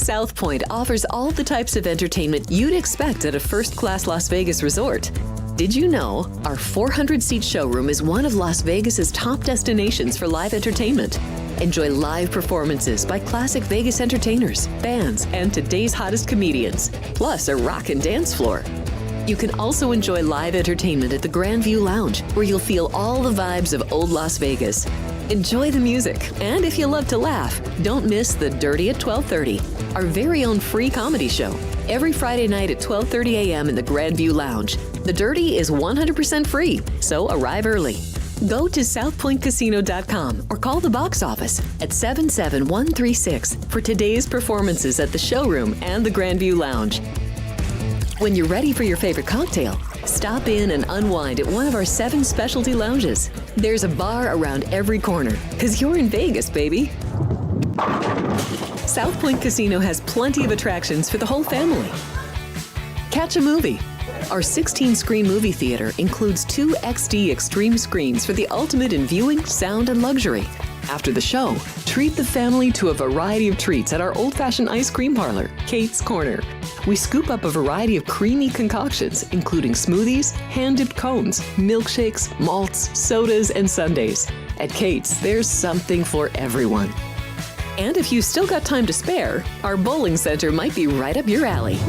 South Point offers all the types of entertainment you'd expect at a first-class Las Vegas resort. Did you know our 400-seat showroom is one of Las Vegas's top destinations for live entertainment? Enjoy live performances by classic Vegas entertainers, bands, and today's hottest comedians, plus a rock and dance floor. You can also enjoy live entertainment at the Grand View Lounge, where you'll feel all the vibes of old Las Vegas. Enjoy the music, and if you love to laugh, don't miss The Dirty at 12:30, our very own free comedy show. Every Friday night at 12:30 a.m. in the Grand View Lounge. The Dirty is 100% free, so arrive early. Go to southpointcasino.com or call the box office at 77136 for today's performances at the showroom and the Grand View Lounge. When you're ready for your favorite cocktail, stop in and unwind at one of our 7 specialty lounges. There's a bar around every corner, because you're in Vegas, baby. South Point Casino has plenty of attractions for the whole family. Catch a movie. Our 16-screen movie theater includes 2 XD Extreme screens for the ultimate in viewing, sound, and luxury. After the show, treat the family to a variety of treats at our old-fashioned ice cream parlor, Kate's Corner. We scoop up a variety of creamy concoctions, including smoothies, hand-dipped cones, milkshakes, malts, sodas, and sundaes. At Kate's, there's something for everyone. And if you've still got time to spare, our bowling center might be right up your alley.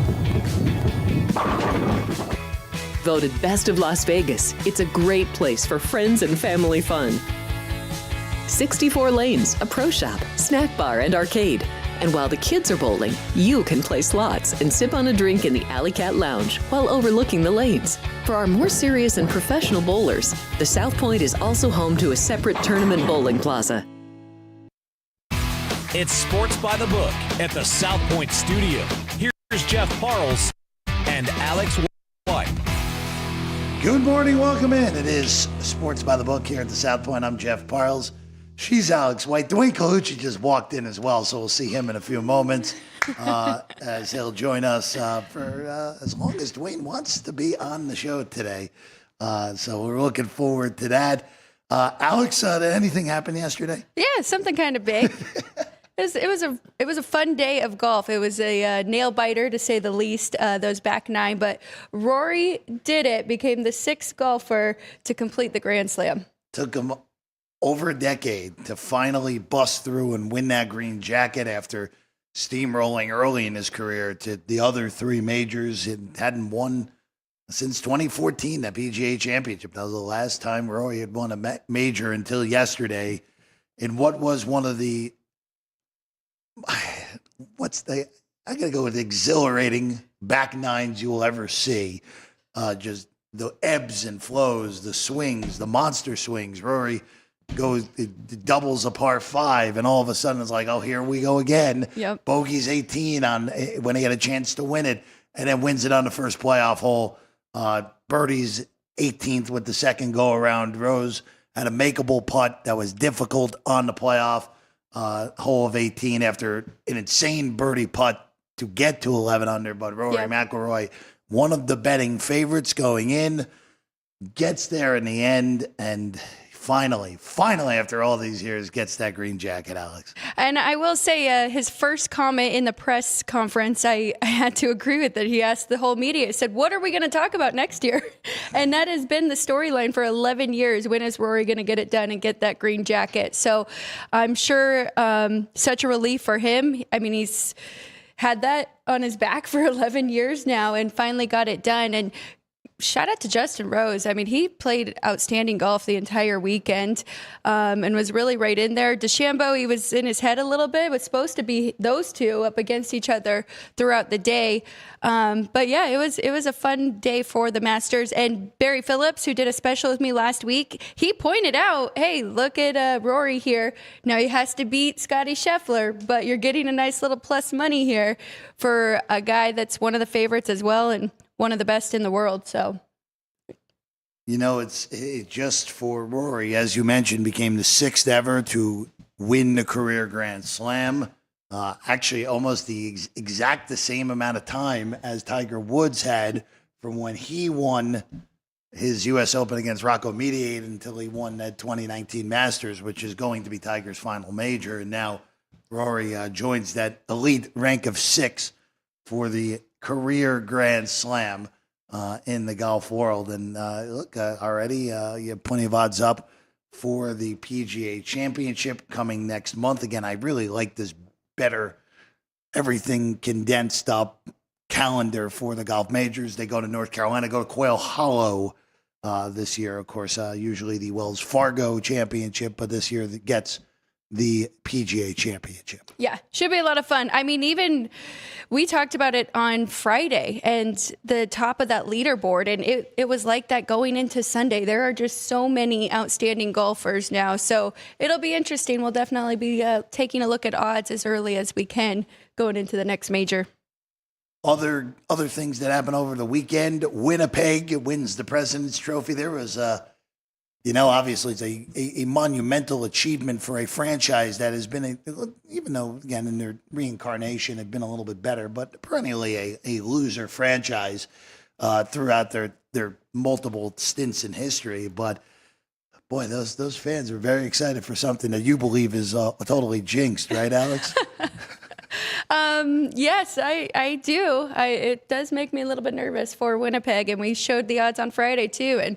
Voted Best of Las Vegas, it's a great place for friends and family fun. 64 lanes, a pro shop, snack bar, and arcade. And while the kids are bowling, you can play slots and sip on a drink in the Alley Cat Lounge while overlooking the lanes. For our more serious and professional bowlers, the South Point is also home to a separate tournament bowling plaza. It's Sports by the Book at the South Point studio. Here's Jeff Parles and Alex White. Good morning, welcome in. It is Sports by the Book here at the South Point. I'm Jeff Parles. She's Alex White. Dwayne Colucci just walked in as well, so we'll see him in a few moments as he'll join us for as long as Dwayne wants to be on the show today. So we're looking forward to that. Alex, did anything happen yesterday? Yeah, something kind of big. It was a fun day of golf. It was a nail biter, to say the least, those back 9. But Rory did it, became the 6th golfer to complete the Grand Slam. Took him over a decade to finally bust through and win that green jacket after steamrolling early in his career to the other 3 majors. It hadn't won since 2014, that PGA Championship. That was the last time Rory had won a major until yesterday in what was one of the I got to go with exhilarating back 9s you will ever see. Just the ebbs and flows, the swings, the monster swings. Rory doubles a par 5, and all of a sudden it's like, oh, here we go again. Yep. Bogey's 18 when he had a chance to win it, and then wins it on the first playoff hole. Birdie's 18th with the second go around. Rose had a makeable putt that was difficult on the playoff hole of 18 after an insane birdie putt to get to 11 under. But Rory McIlroy, one of the betting favorites going in, gets there in the end, and finally, after all these years, gets that green jacket, Alex. And I will say his first comment in the press conference, I had to agree with it. He asked the whole media, he said, what are we going to talk about next year? And that has been the storyline for 11 years. When is Rory going to get it done and get that green jacket? So I'm sure such a relief for him. I mean, he's had that on his back for 11 years now and finally got it done. And shout out to Justin Rose. I mean, he played outstanding golf the entire weekend and was really right in there. DeChambeau, he was in his head a little bit. It was supposed to be those two up against each other throughout the day. But yeah, it was a fun day for the Masters. And Barry Phillips, who did a special with me last week, he pointed out, hey, look at Rory here. Now he has to beat Scottie Scheffler, but you're getting a nice little plus money here for a guy that's one of the favorites as well and one of the best in the world. So, you know, it's just for Rory, as you mentioned, became the 6th ever to win the career Grand Slam. Actually, almost the exact the same amount of time as Tiger Woods had from when he won his U.S. Open against Rocco Mediate until he won that 2019 Masters, which is going to be Tiger's final major. And now Rory joins that elite rank of 6 for the career Grand Slam in the golf world. And look, already you have plenty of odds up for the PGA Championship coming next month. Again, I really like this better, everything condensed up calendar for the golf majors. They go to North Carolina, go to Quail Hollow this year. Of course, usually the Wells Fargo Championship, but this year that gets the PGA Championship. Yeah, should be a lot of fun. I mean, even we talked about it on Friday and the top of that leaderboard, and it was like that going into Sunday. There are just so many outstanding golfers now, so it'll be interesting. We'll definitely be taking a look at odds as early as we can going into the next major. Other things that happened over the weekend, Winnipeg wins the President's Trophy. There was obviously it's a monumental achievement for a franchise that has been, even though, again, in their reincarnation, have been a little bit better, but perennially a loser franchise throughout their multiple stints in history. But, boy, those fans are very excited for something that you believe is totally jinxed, right, Alex? Yes, I do. It does make me a little bit nervous for Winnipeg, and we showed the odds on Friday too, and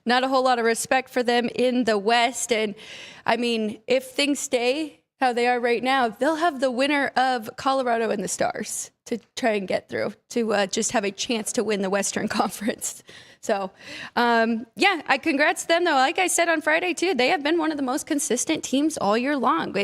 not a whole lot of respect for them in the West. And I mean, if things stay how they are right now, they'll have the winner of Colorado and the Stars to try and get through to just have a chance to win the Western Conference. So, I congrats them, though. Like I said on Friday, too, they have been one of the most consistent teams all year long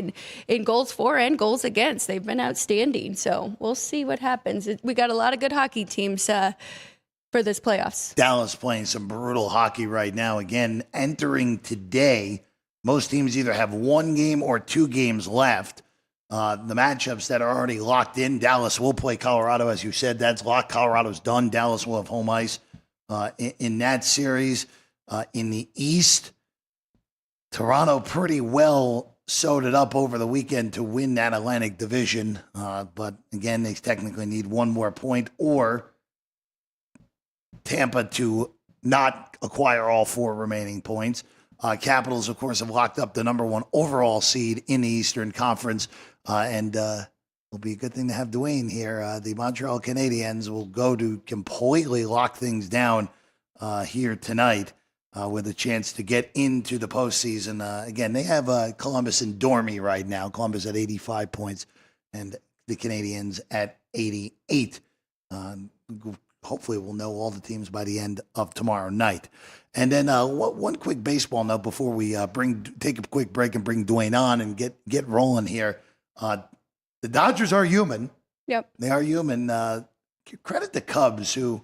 in goals for and goals against. They've been outstanding. So we'll see what happens. We got a lot of good hockey teams for this playoffs. Dallas playing some brutal hockey right now. Again, entering today, most teams either have 1 game or 2 games left. The matchups that are already locked in, Dallas will play Colorado, as you said. That's locked. Colorado's done. Dallas will have home ice in that series. In the East, Toronto pretty well sewed it up over the weekend to win that Atlantic Division. But again, they technically need 1 more point, or Tampa to not acquire all 4 remaining points. Capitals, of course, have locked up the number 1 overall seed in the Eastern Conference. And it'll be a good thing to have Dwayne here. The Montreal Canadiens will go to completely lock things down here tonight with a chance to get into the postseason. Again, they have Columbus and Dormy right now. Columbus at 85 points and the Canadiens at 88. Hopefully we'll know all the teams by the end of tomorrow night. And then one quick baseball note before we take a quick break and bring Dwayne on and get rolling here. The Dodgers are human. Yep. They are human. Credit the Cubs, who,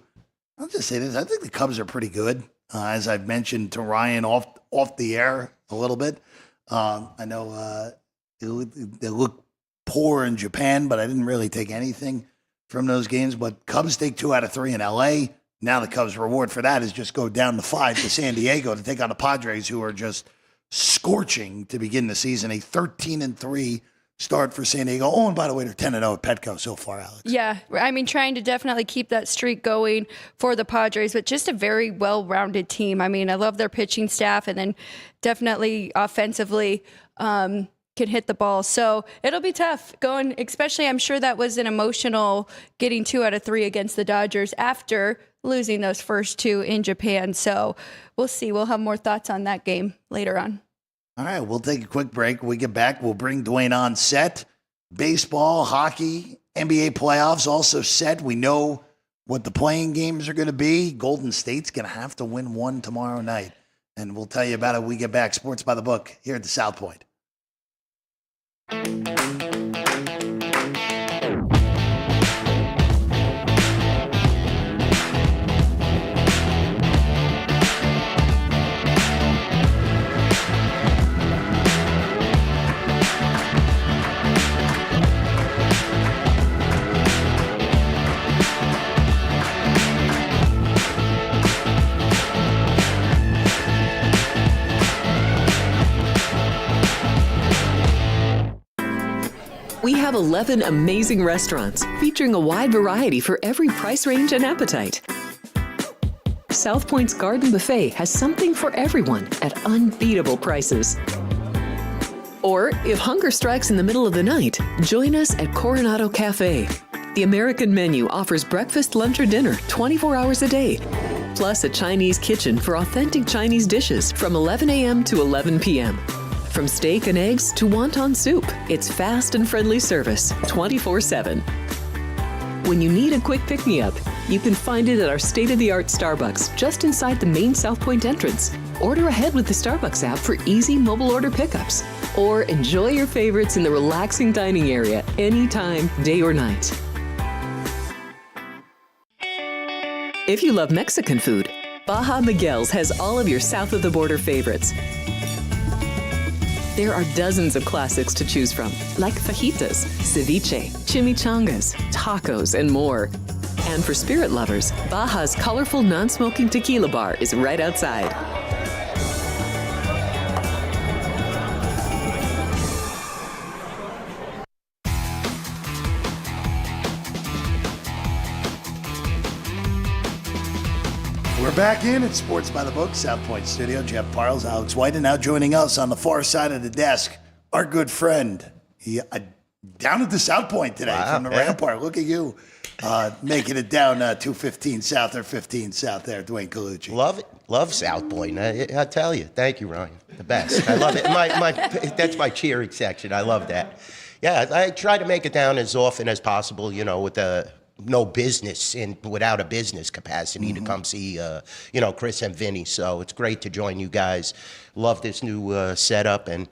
I'll just say this, I think the Cubs are pretty good. As I've mentioned to Ryan off the air a little bit. I know they look poor in Japan, but I didn't really take anything from those games. But Cubs take 2 out of 3 in L.A. Now the Cubs' reward for that is just go down to 5 to San Diego to take on the Padres, who are just scorching to begin the season. A 13-3 start for San Diego. Oh, and by the way, they're 10-0 at Petco so far, Alex. Yeah, I mean, trying to definitely keep that streak going for the Padres, but just a very well-rounded team. I mean, I love their pitching staff, and then definitely offensively can hit the ball. So it'll be tough going, especially I'm sure that was an emotional getting 2 out of 3 against the Dodgers after losing those first 2 in Japan. So we'll see. We'll have more thoughts on that game later on. All right, we'll take a quick break. When we get back, we'll bring Dwayne on set. Baseball, hockey, NBA playoffs also set. We know what the playing games are going to be. Golden State's going to have to win 1 tomorrow night. And we'll tell you about it when we get back. Sports by the Book here at the South Point. We have 11 amazing restaurants featuring a wide variety for every price range and appetite. South Point's Garden Buffet has something for everyone at unbeatable prices. Or if hunger strikes in the middle of the night, join us at Coronado Cafe. The American menu offers breakfast, lunch, or dinner 24 hours a day, plus a Chinese kitchen for authentic Chinese dishes from 11 a.m. to 11 p.m. From steak and eggs to wonton soup, it's fast and friendly service 24/7. When you need a quick pick-me-up, you can find it at our state-of-the-art Starbucks just inside the main South Point entrance. Order ahead with the Starbucks app for easy mobile order pickups. Or enjoy your favorites in the relaxing dining area anytime, day or night. If you love Mexican food, Baja Miguel's has all of your south of the border favorites. There are dozens of classics to choose from, like fajitas, ceviche, chimichangas, tacos, and more. And for spirit lovers, Baja's colorful non-smoking tequila bar is right outside. We're back in at Sports by the Book, South Point Studio. Jeff Parles, Alex White, and now joining us on the far side of the desk, our good friend. He down at the South Point today from the Rampart. Look at you making it down 215 South or 15 South there, Dwayne Colucci. Love it. Love South Point. I tell you. Thank you, Ryan. The best. I love it. That's my cheering section. I love that. Yeah, I try to make it down as often as possible, with no business without a business capacity to come see, Chris and Vinny. So it's great to join you guys. Love this new setup, and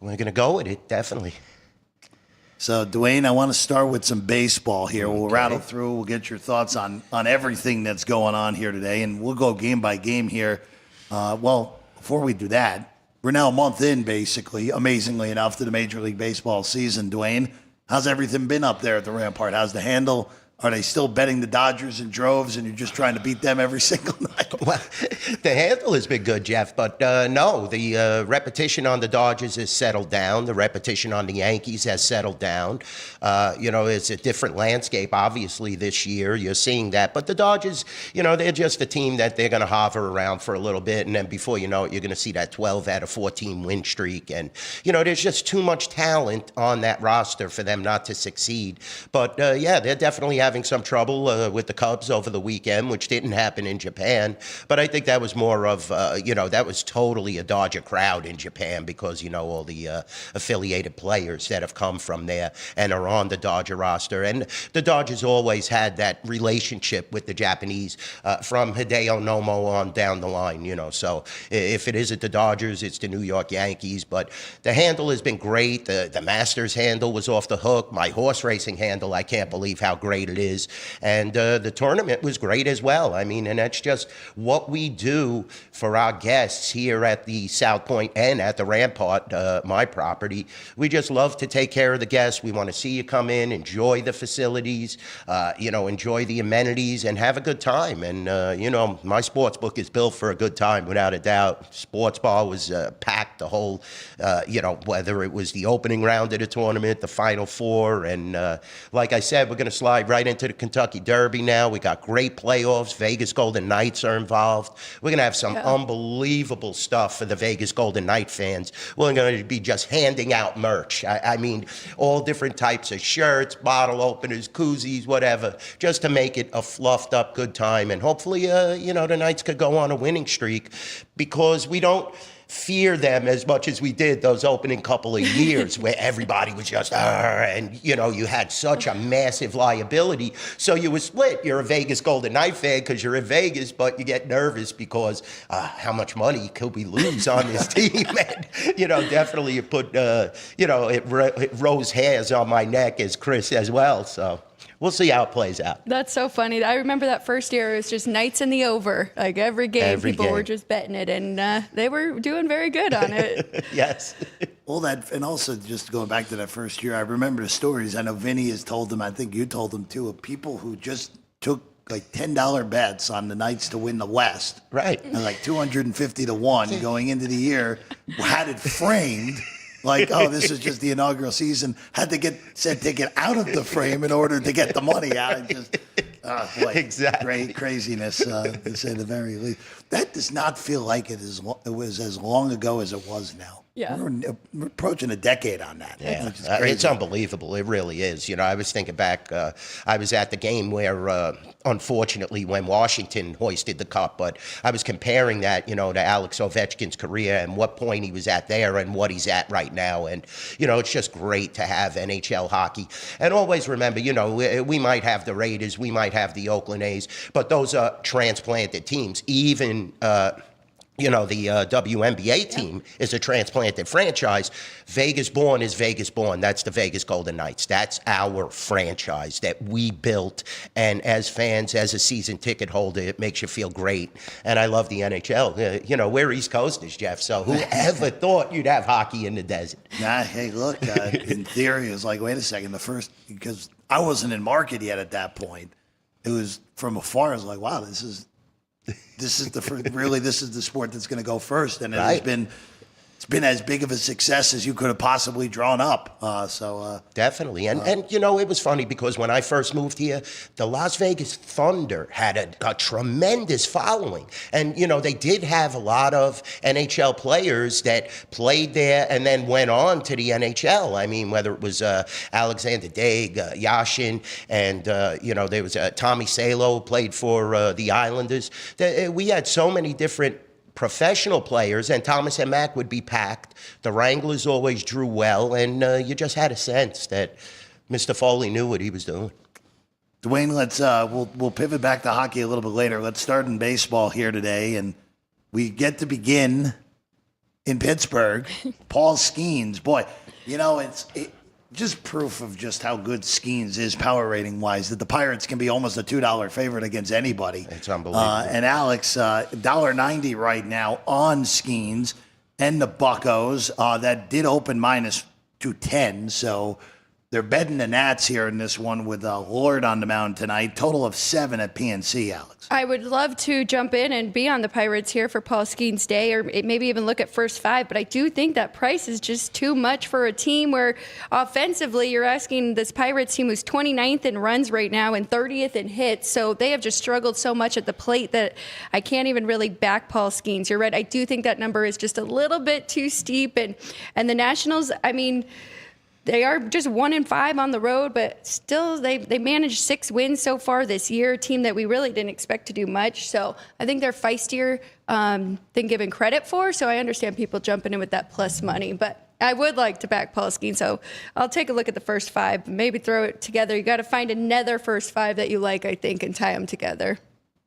we're going to go with it, definitely. So, Dwayne, I want to start with some baseball here. We'll rattle through. We'll get your thoughts on everything that's going on here today, and we'll go game by game here. Before we do that, we're now a month in, basically, amazingly enough, to the Major League Baseball season. Dwayne, how's everything been up there at the Rampart? How's the handle? Are they still betting the Dodgers in droves, and you're just trying to beat them every single night? Well, the handle has been good, Jeff, but no, the repetition on the Dodgers has settled down. The repetition on the Yankees has settled down. It's a different landscape, obviously, this year. You're seeing that. But the Dodgers, they're just a team that they're going to hover around for a little bit, and then before you know it, you're going to see that 12 out of 14 win streak. And, there's just too much talent on that roster for them not to succeed. But, they're definitely having some trouble with the Cubs over the weekend, which didn't happen in Japan. But I think that was more of, that was totally a Dodger crowd in Japan because, all the affiliated players that have come from there and are on the Dodger roster. And the Dodgers always had that relationship with the Japanese from Hideo Nomo on down the line, So if it isn't the Dodgers, it's the New York Yankees. But the handle has been great. The Masters handle was off the hook. My horse racing handle, I can't believe how great it is. And the tournament was great as well. I mean, and that's just what we do for our guests here at the South Point and at the Rampart, my property. We just love to take care of the guests. We want to see you come in, enjoy the facilities, enjoy the amenities and have a good time. And, my sports book is built for a good time, without a doubt. Sports bar was packed the whole, whether it was the opening round of the tournament, the Final Four. And like I said, we're going to slide right into the Kentucky Derby now. We got great playoffs. Vegas Golden Knights are involved. We're going to have some unbelievable stuff for the Vegas Golden Knight fans. We're going to be just handing out merch. I mean, all different types of shirts, bottle openers, koozies, whatever, just to make it a fluffed up good time. And hopefully, the Knights could go on a winning streak, because we don't fear them as much as we did those opening couple of years where everybody was just, and, you had such a massive liability. So you were split. You're a Vegas Golden Knight fan because you're in Vegas, but you get nervous because how much money could we lose on this team? And, definitely it put, it rose hairs on my neck as Chris as well. So we'll see how it plays out. That's so funny. I remember that first year, it was just Knights in the over. Like every game, people were just betting it, and they were doing very good on it. Yes. Well, and also just going back to that first year, I remember the stories. I know Vinny has told them, I think you told them too, of people who just took like $10 bets on the Knights to win the West. Right. And like 250 to 1 going into the year, had it framed. Like, this is just the inaugural season. Had to get said ticket out of the frame in order to get the money out. Boy, Exactly. craziness, to say the very least. That does not feel like it was as long ago as it was now. Yeah. We're approaching a decade on that. Yeah, which is crazy. it's unbelievable. It really is. You know, I was thinking back. I was at the game where, unfortunately, when Washington hoisted the cup, but I was comparing that, you know, to Alex Ovechkin's career and what point he was at there and what he's at right now. And, you know, it's just great to have NHL hockey. And always remember, you know, we might have the Raiders, we might have the Oakland A's, but those are transplanted teams. Even, you know, the WNBA team is a transplanted franchise. Vegas born is Vegas born. That's the Vegas Golden Knights. That's our franchise that we built. And as fans, as a season ticket holder, it makes you feel great. And I love the NHL. You know, we're East Coasters, Jeff. So whoever thought you'd have hockey in the desert? Nah, hey, look, in theory, it was like, wait a second, because I wasn't in market yet at that point. It was from afar, I was like, wow, this is the sport that's going to go first, and it's been as big of a success as you could have possibly drawn up. Definitely. And you know, it was funny because when I first moved here, the Las Vegas Thunder had a tremendous following. And, you know, they did have a lot of NHL players that played there and then went on to the NHL. I mean, whether it was Alexander Daig, Yashin, and, you know, there was Tommy Salo played for the Islanders. We had so many different professional players, and Thomas and Mack would be packed. The Wranglers always drew well, and you just had a sense that Mr. Foley knew what he was doing. Dwayne, let's we'll pivot back to hockey a little bit later. Let's start in baseball here today, and we get to begin in Pittsburgh. Paul Skeens, boy, you know, it's just proof of just how good Skeens is power rating wise, that the Pirates can be almost a $2 favorite against anybody. It's unbelievable. And Alex, $1.90 right now on Skeens and the Buccos. That did open minus 210. So they're betting the Nats here in this one with Lord on the mound tonight. Total of 7 at PNC, Alex. I would love to jump in and be on the Pirates here for Paul Skeens Day, or maybe even look at first 5, but I do think that price is just too much for a team where offensively you're asking this Pirates team who's 29th in runs right now and 30th in hits, so they have just struggled so much at the plate that I can't even really back Paul Skeens. You're right, I do think that number is just a little bit too steep, and the Nationals, I mean, they are just 1-5 on the road, but still they managed 6 wins so far this year, a team that we really didn't expect to do much. So I think they're feistier than given credit for. So I understand people jumping in with that plus money, but I would like to back Paul Skeens. So I'll take a look at the first 5, maybe throw it together. You got to find another first 5 that you like, I think, and tie them together.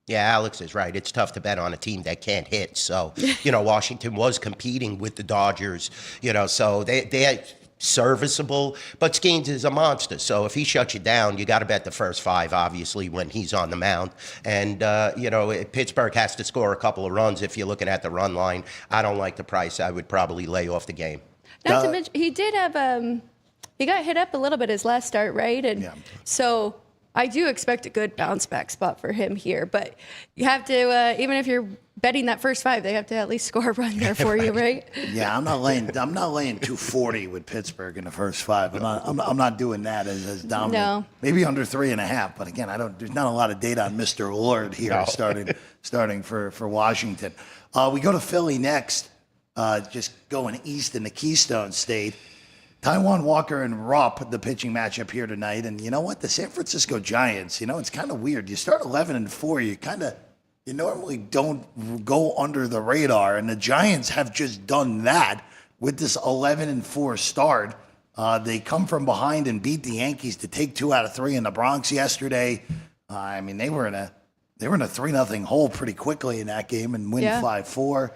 Yeah, Alex is right. It's tough to bet on a team that can't hit. So, you know, Washington was competing with the Dodgers, you know, so they serviceable, but Skeens is a monster. So if he shuts you down, you got to bet the first 5, obviously, when he's on the mound. And, you know, Pittsburgh has to score a couple of runs if you're looking at the run line. I don't like the price. I would probably lay off the game. Not to mention, he did have, he got hit up a little bit his last start, right? And so I do expect a good bounce back spot for him here, but you have to, even if you're betting that first 5, they have to at least score a run there for you, right? Yeah, I'm not laying 240 with Pittsburgh in the first 5. I'm not doing that as dominant. No. Maybe under 3.5, but again, there's not a lot of data on Mr. Lord here starting for Washington. We go to Philly next, just going east in the Keystone State. Taijuan Walker and Rupp, the pitching matchup here tonight. And you know what? The San Francisco Giants, you know, it's kind of weird. You start 11-4, you normally don't go under the radar. And the Giants have just done that with this 11-4 start. They come from behind and beat the Yankees to take 2 out of 3 in the Bronx yesterday. I mean, they were in a 3-0 hole pretty quickly in that game and win 5-4.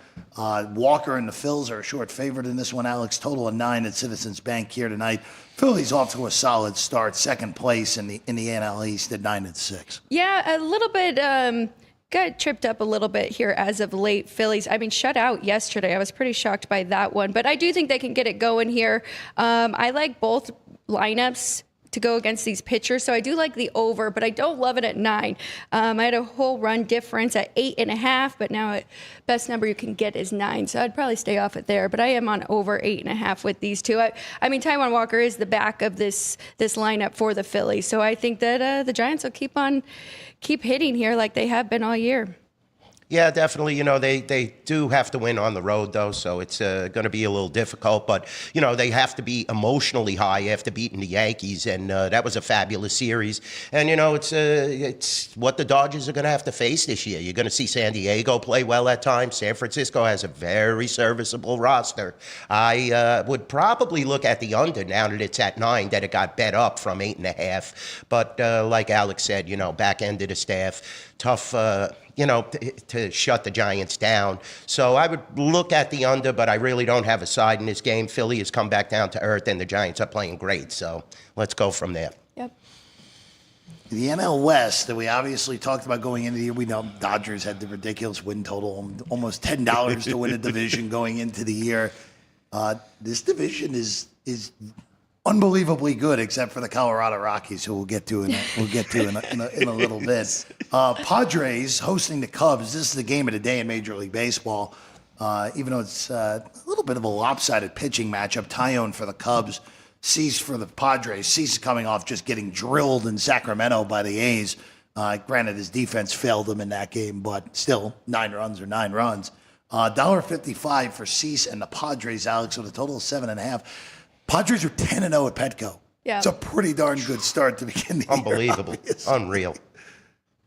Walker and the Phils are a short favorite in this one, Alex. Total of 9 at Citizens Bank here tonight. Philly's off to a solid start, second place in the NL East at 9-6. Yeah, a little bit. Got tripped up a little bit here as of late. Phillies, I mean, shut out yesterday. I was pretty shocked by that one, but I do think they can get it going here. I like both lineups to go against these pitchers. So I do like the over, but I don't love it at 9. I had a whole run difference at 8.5, but now best number you can get is 9. So I'd probably stay off it there, but I am on over 8.5 with these two. I mean, Taijuan Walker is the back of this lineup for the Phillies. So I think that the Giants will keep hitting here like they have been all year. Yeah, definitely. You know, they do have to win on the road, though, so it's going to be a little difficult. But, you know, they have to be emotionally high after beating the Yankees, and that was a fabulous series. And, you know, it's what the Dodgers are going to have to face this year. You're going to see San Diego play well at times. San Francisco has a very serviceable roster. I would probably look at the under now that it's at 9, that it got bet up from 8.5. But like Alex said, you know, back end of the staff, tough, you know, to shut the Giants down. So I would look at the under, but I really don't have a side in this game. Philly has come back down to earth, and the Giants are playing great. So let's go from there. Yep. The NL West that we obviously talked about going into the year, we know Dodgers had the ridiculous win total, almost $10 to win a division going into the year. This division is unbelievably good, except for the Colorado Rockies, who we'll get to in a little bit. Padres hosting the Cubs. This is the game of the day in Major League Baseball. Even though it's a little bit of a lopsided pitching matchup, Taillon for the Cubs, Cease for the Padres. Cease coming off just getting drilled in Sacramento by the A's. Granted, his defense failed him in that game, but still, 9 runs are 9 runs. $1.55 for Cease and the Padres, Alex, with a total of 7.5. Padres are 10-0 at Petco. Yeah. It's a pretty darn good start to begin the year. Unbelievable. Unreal.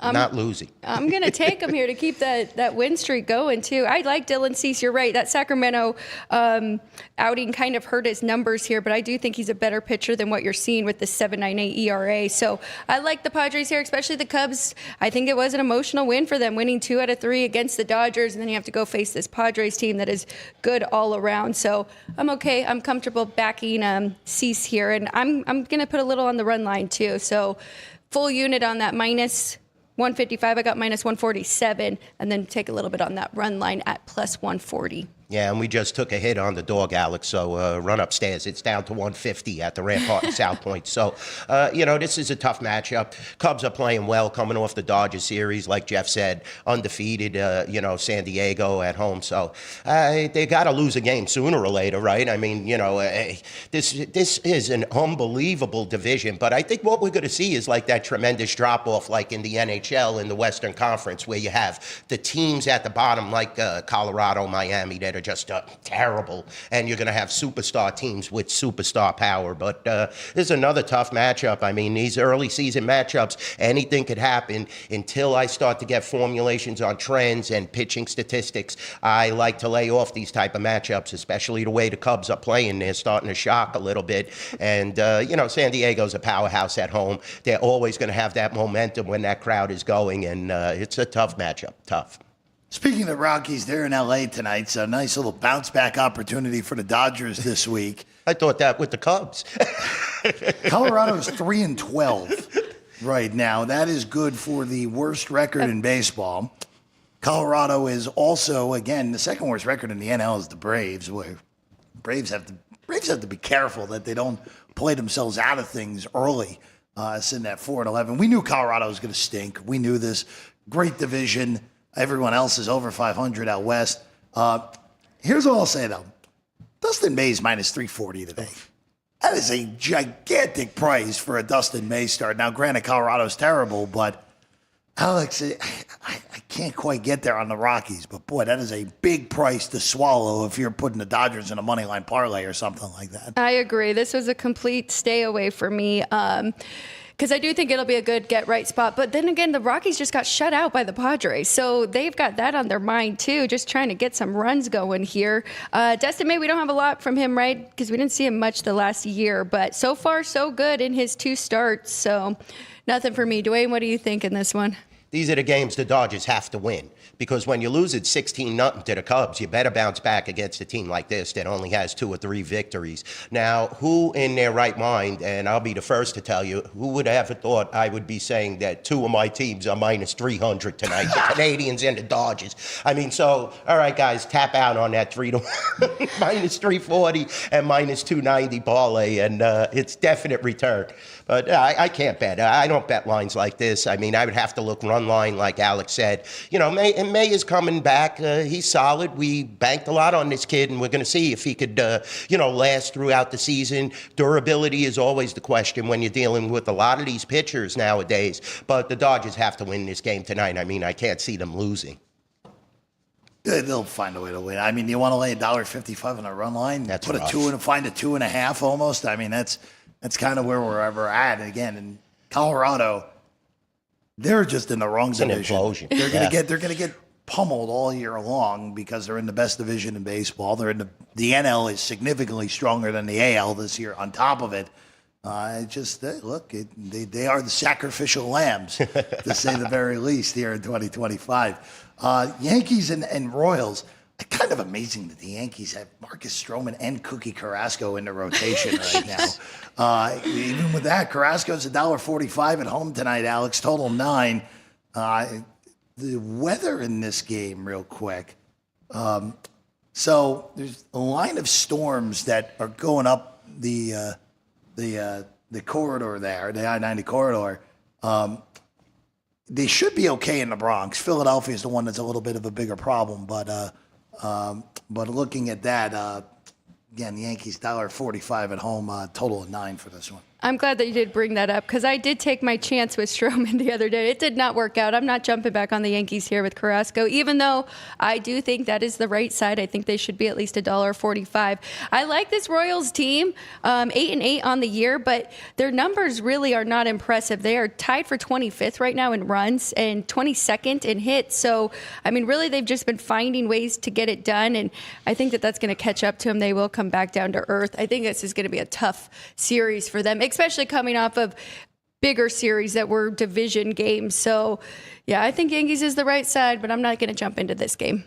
Not losing. I'm going to take him here to keep that win streak going, too. I like Dylan Cease. You're right. That Sacramento outing kind of hurt his numbers here, but I do think he's a better pitcher than what you're seeing with the 7.98 ERA. So I like the Padres here, especially the Cubs. I think it was an emotional win for them, winning 2 out of 3 against the Dodgers, and then you have to go face this Padres team that is good all around. So I'm okay. I'm comfortable backing Cease here, and I'm going to put a little on the run line, too. So full unit on that minus 155, I got minus 147, and then take a little bit on that run line at plus 140. Yeah, and we just took a hit on the dog, Alex, so run upstairs. It's down to 150 at the Rampart and South Point. So, you know, this is a tough matchup. Cubs are playing well, coming off the Dodgers series, like Jeff said, undefeated, you know, San Diego at home. So they got to lose a game sooner or later, right? I mean, you know, this is an unbelievable division. But I think what we're going to see is like that tremendous drop-off like in the NHL in the Western Conference, where you have the teams at the bottom like Colorado, Miami, that are just terrible, and you're going to have superstar teams with superstar power. But this is another tough matchup. I mean, these early season matchups, anything could happen until I start to get formulations on trends and pitching statistics. I like to lay off these type of matchups, especially the way the Cubs are playing. They're starting to shock a little bit. And, you know, San Diego's a powerhouse at home. They're always going to have that momentum when that crowd is going, and it's a tough matchup. Tough. Speaking of the Rockies, they're in L.A. tonight, so a nice little bounce-back opportunity for the Dodgers this week. I thought that with the Cubs. Colorado is 3-12 right now. That is good for the worst record in baseball. Colorado is also, again, the second worst record in the NL is the Braves. Where Braves have to be careful that they don't play themselves out of things early. Sitting at 4-11. We knew Colorado was going to stink. We knew this. Great division. Everyone else is over 500 out west. Here's what I'll say, though. Dustin May's minus 340 today. That is a gigantic price for a Dustin May start. Now, granted, Colorado's terrible, but Alex, I can't quite get there on the Rockies. But, boy, that is a big price to swallow if you're putting the Dodgers in a money line parlay or something like that. I agree. This was a complete stay away for me. Because I do think it'll be a good get-right spot. But then again, the Rockies just got shut out by the Padres. So they've got that on their mind, too, just trying to get some runs going here. Dustin May, we don't have a lot from him, right? Because we didn't see him much the last year. But so far, so good in his 2 starts. So nothing for me. Dwayne, what do you think in this one? These are the games the Dodgers have to win. Because when you lose it 16-0 to the Cubs, you better bounce back against a team like this that only has 2 or 3 victories. Now, who in their right mind, and I'll be the first to tell you, who would have ever thought I would be saying that 2 of my teams are minus 300 tonight, the Canadians and the Dodgers. I mean, so, all right, guys, tap out on that 3 to minus 340 and minus 290 parlay, and it's definite return. But I can't bet. I don't bet lines like this. I mean, I would have to look run line, like Alex said. You know, May is coming back. He's solid. We banked a lot on this kid, and we're going to see if he could, last throughout the season. Durability is always the question when you're dealing with a lot of these pitchers nowadays. But the Dodgers have to win this game tonight. I mean, I can't see them losing. They'll find a way to win. I mean, you want to lay $1.55 on a run line? That's put rough. Find a 2.5 almost. I mean, that's kind of where we're ever at. And again, in Colorado, they're just in the wrong division. An implosion. They're gonna get pummeled all year long because they're in the best division in baseball. They're in the NL is significantly stronger than the AL this year. On top of it, they are the sacrificial lambs, to say the very least, here in 2025. Yankees and Royals. Kind of amazing that the Yankees have Marcus Stroman and Cookie Carrasco in the rotation right now. Even with that, Carrasco's $1.45 at home tonight, Alex. Total 9. The weather in this game, real quick. So there's a line of storms that are going up the corridor there, the I-90 corridor. They should be okay in the Bronx. Philadelphia is the one that's a little bit of a bigger problem, but looking at that, again, the Yankees $1.45 at home, total of 9 for this one. I'm glad that you did bring that up because I did take my chance with Stroman the other day. It did not work out. I'm not jumping back on the Yankees here with Carrasco, even though I do think that is the right side. I think they should be at least $1.45. I like this Royals team, 8-8 on the year, but their numbers really are not impressive. They are tied for 25th right now in runs and 22nd in hits. So, I mean, really, they've just been finding ways to get it done, and I think that that's going to catch up to them. They will come back down to earth. I think this is going to be a tough series for them, especially coming off of bigger series that were division games. So, yeah, I think Yankees is the right side, but I'm not going to jump into this game.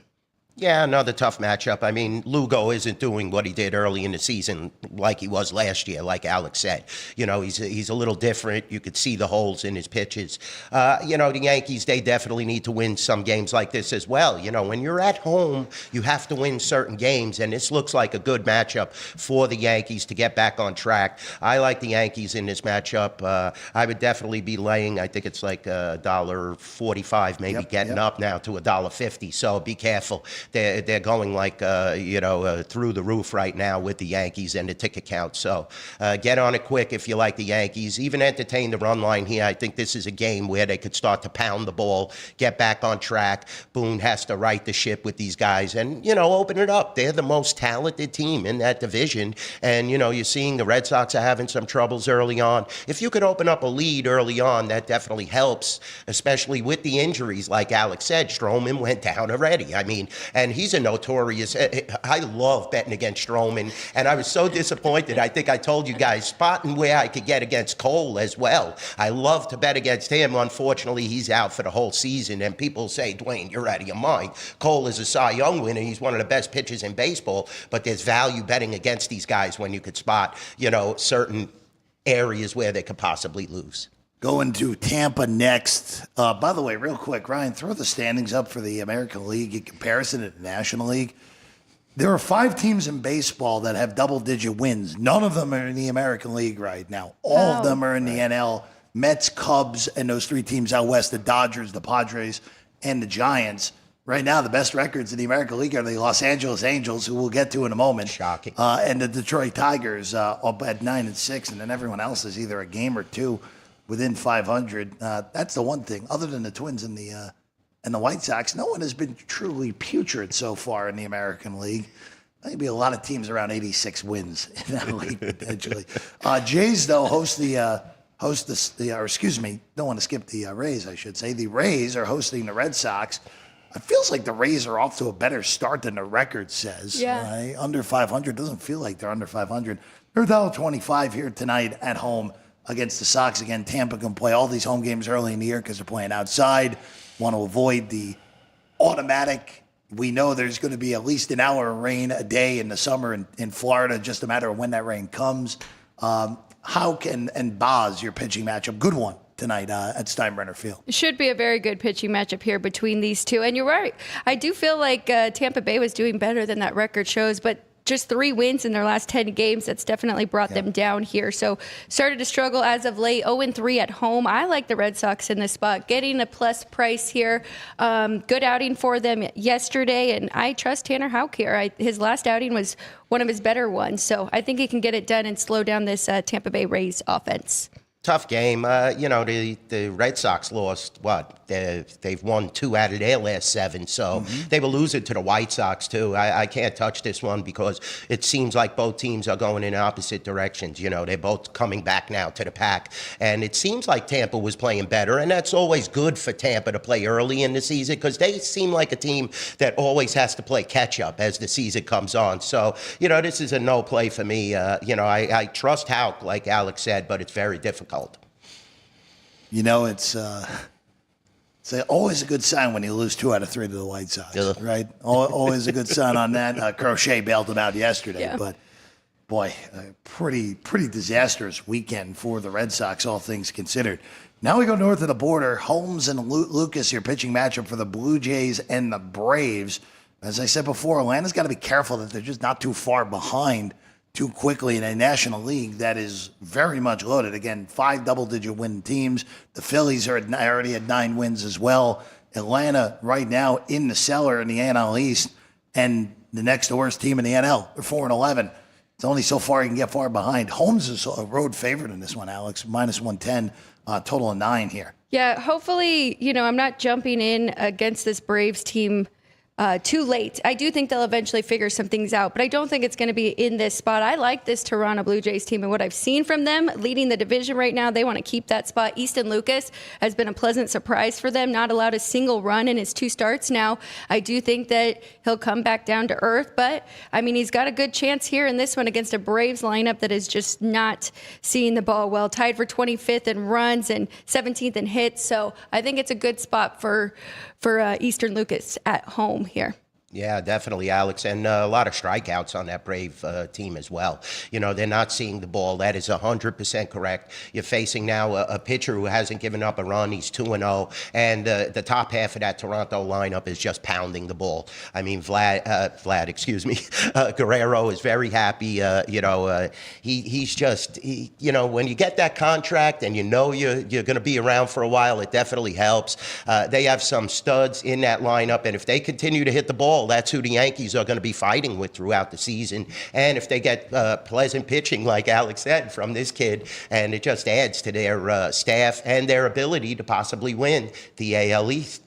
Yeah, another tough matchup. I mean, Lugo isn't doing what he did early in the season like he was last year, like Alex said. You know, he's a little different. You could see the holes in his pitches. The Yankees, they definitely need to win some games like this as well. You know, when you're at home, you have to win certain games, and this looks like a good matchup for the Yankees to get back on track. I like the Yankees in this matchup. I would definitely be laying, I think it's like $1.45, maybe getting up now to $1.50, so be careful. They're going like, through the roof right now with the Yankees and the ticket count. So get on it quick if you like the Yankees. Even entertain the run line here. I think this is a game where they could start to pound the ball, get back on track. Boone has to right the ship with these guys and, open it up. They're the most talented team in that division. And, you're seeing the Red Sox are having some troubles early on. If you could open up a lead early on, that definitely helps, especially with the injuries. Like Alex said, Stroman went down already. I mean, and he's a notorious, I love betting against Stroman, and I was so disappointed. I think I told you guys, spotting where I could get against Cole as well. I love to bet against him. Unfortunately, he's out for the whole season, and people say, Dwayne, you're out of your mind. Cole is a Cy Young winner. He's one of the best pitchers in baseball, but there's value betting against these guys when you could spot, certain areas where they could possibly lose. Going to Tampa next. By the way, real quick, Ryan, throw the standings up for the American League in comparison to the National League. There are 5 teams in baseball that have double-digit wins. None of them are in the American League right now. All of them are in the NL. Mets, Cubs, and those 3 teams out west, the Dodgers, the Padres, and the Giants. Right now, the best records in the American League are the Los Angeles Angels, who we'll get to in a moment. Shocking. And the Detroit Tigers up at 9-6, and then everyone else is either a game or 2 within 500. That's the one thing. Other than the Twins and the White Sox, no one has been truly putrid so far in the American League. Maybe a lot of teams around 86 wins in that league potentially. Jays though don't want to skip the Rays, I should say. The Rays are hosting the Red Sox. It feels like the Rays are off to a better start than the record says. Yeah. Right? Under 500 doesn't feel like they're under 500. They're $1.25 here tonight at home against the Sox. Again, Tampa can play all these home games early in the year because they're playing outside. Want to avoid the automatic. We know there's going to be at least an hour of rain a day in the summer in Florida, just a matter of when that rain comes. How can, and Boz, your pitching matchup, good one tonight at Steinbrenner Field. It should be a very good pitching matchup here between these two. And you're right. I do feel like Tampa Bay was doing better than that record shows, but just 3 wins in their last 10 games. That's definitely brought them down here. So started to struggle as of late. 0-3 at home. I like the Red Sox in this spot. Getting a plus price here. Good outing for them yesterday. And I trust Tanner Houck here. His last outing was one of his better ones. So I think he can get it done and slow down this Tampa Bay Rays offense. Tough game. The Red Sox lost, they've won 2 out of their last 7, so they will lose it to the White Sox, too. I can't touch this one because it seems like both teams are going in opposite directions. They're both coming back now to the pack, and it seems like Tampa was playing better, and that's always good for Tampa to play early in the season because they seem like a team that always has to play catch-up as the season comes on. So, this is a no play for me. I trust Houck, like Alex said, but it's very difficult. It's always a good sign when you lose 2 out of 3 to the White Sox, right? Always a good sign on that. Crochet bailed them out yesterday, but boy, a pretty disastrous weekend for the Red Sox, all things considered. Now we go north of the border. Holmes and Lucas, your pitching matchup for the Blue Jays and the Braves. As I said before, Atlanta's got to be careful that they're just not too far behind too quickly in a National League that is very much loaded. Again, 5 double-digit win teams. The Phillies are already at 9 wins as well. Atlanta right now in the cellar in the NL East, and the next to worst team in the NL. They're 4-11. It's only so far you can get far behind. Holmes is a road favorite in this one, Alex. -110, total of 9 here. Yeah, hopefully, I'm not jumping in against this Braves team too late. I do think they'll eventually figure some things out, but I don't think it's going to be in this spot. I like this Toronto Blue Jays team and what I've seen from them leading the division right now. They want to keep that spot. Easton Lucas has been a pleasant surprise for them, not allowed a single run in his 2 starts now. I do think that he'll come back down to earth, but he's got a good chance here in this one against a Braves lineup that is just not seeing the ball well. Tied for 25th in runs and 17th in hits. So I think it's a good spot for Easton Lucas at home here. Yeah, definitely, Alex. And a lot of strikeouts on that Brave team as well. They're not seeing the ball. That is 100% correct. You're facing now a pitcher who hasn't given up a run. He's 2-0. And the top half of that Toronto lineup is just pounding the ball. Guerrero is very happy. He's just, when you get that contract and you're going to be around for a while, it definitely helps. They have some studs in that lineup. And if they continue to hit the ball, that's who the Yankees are going to be fighting with throughout the season. And if they get pleasant pitching, like Alex said, from this kid, and it just adds to their staff and their ability to possibly win the AL East.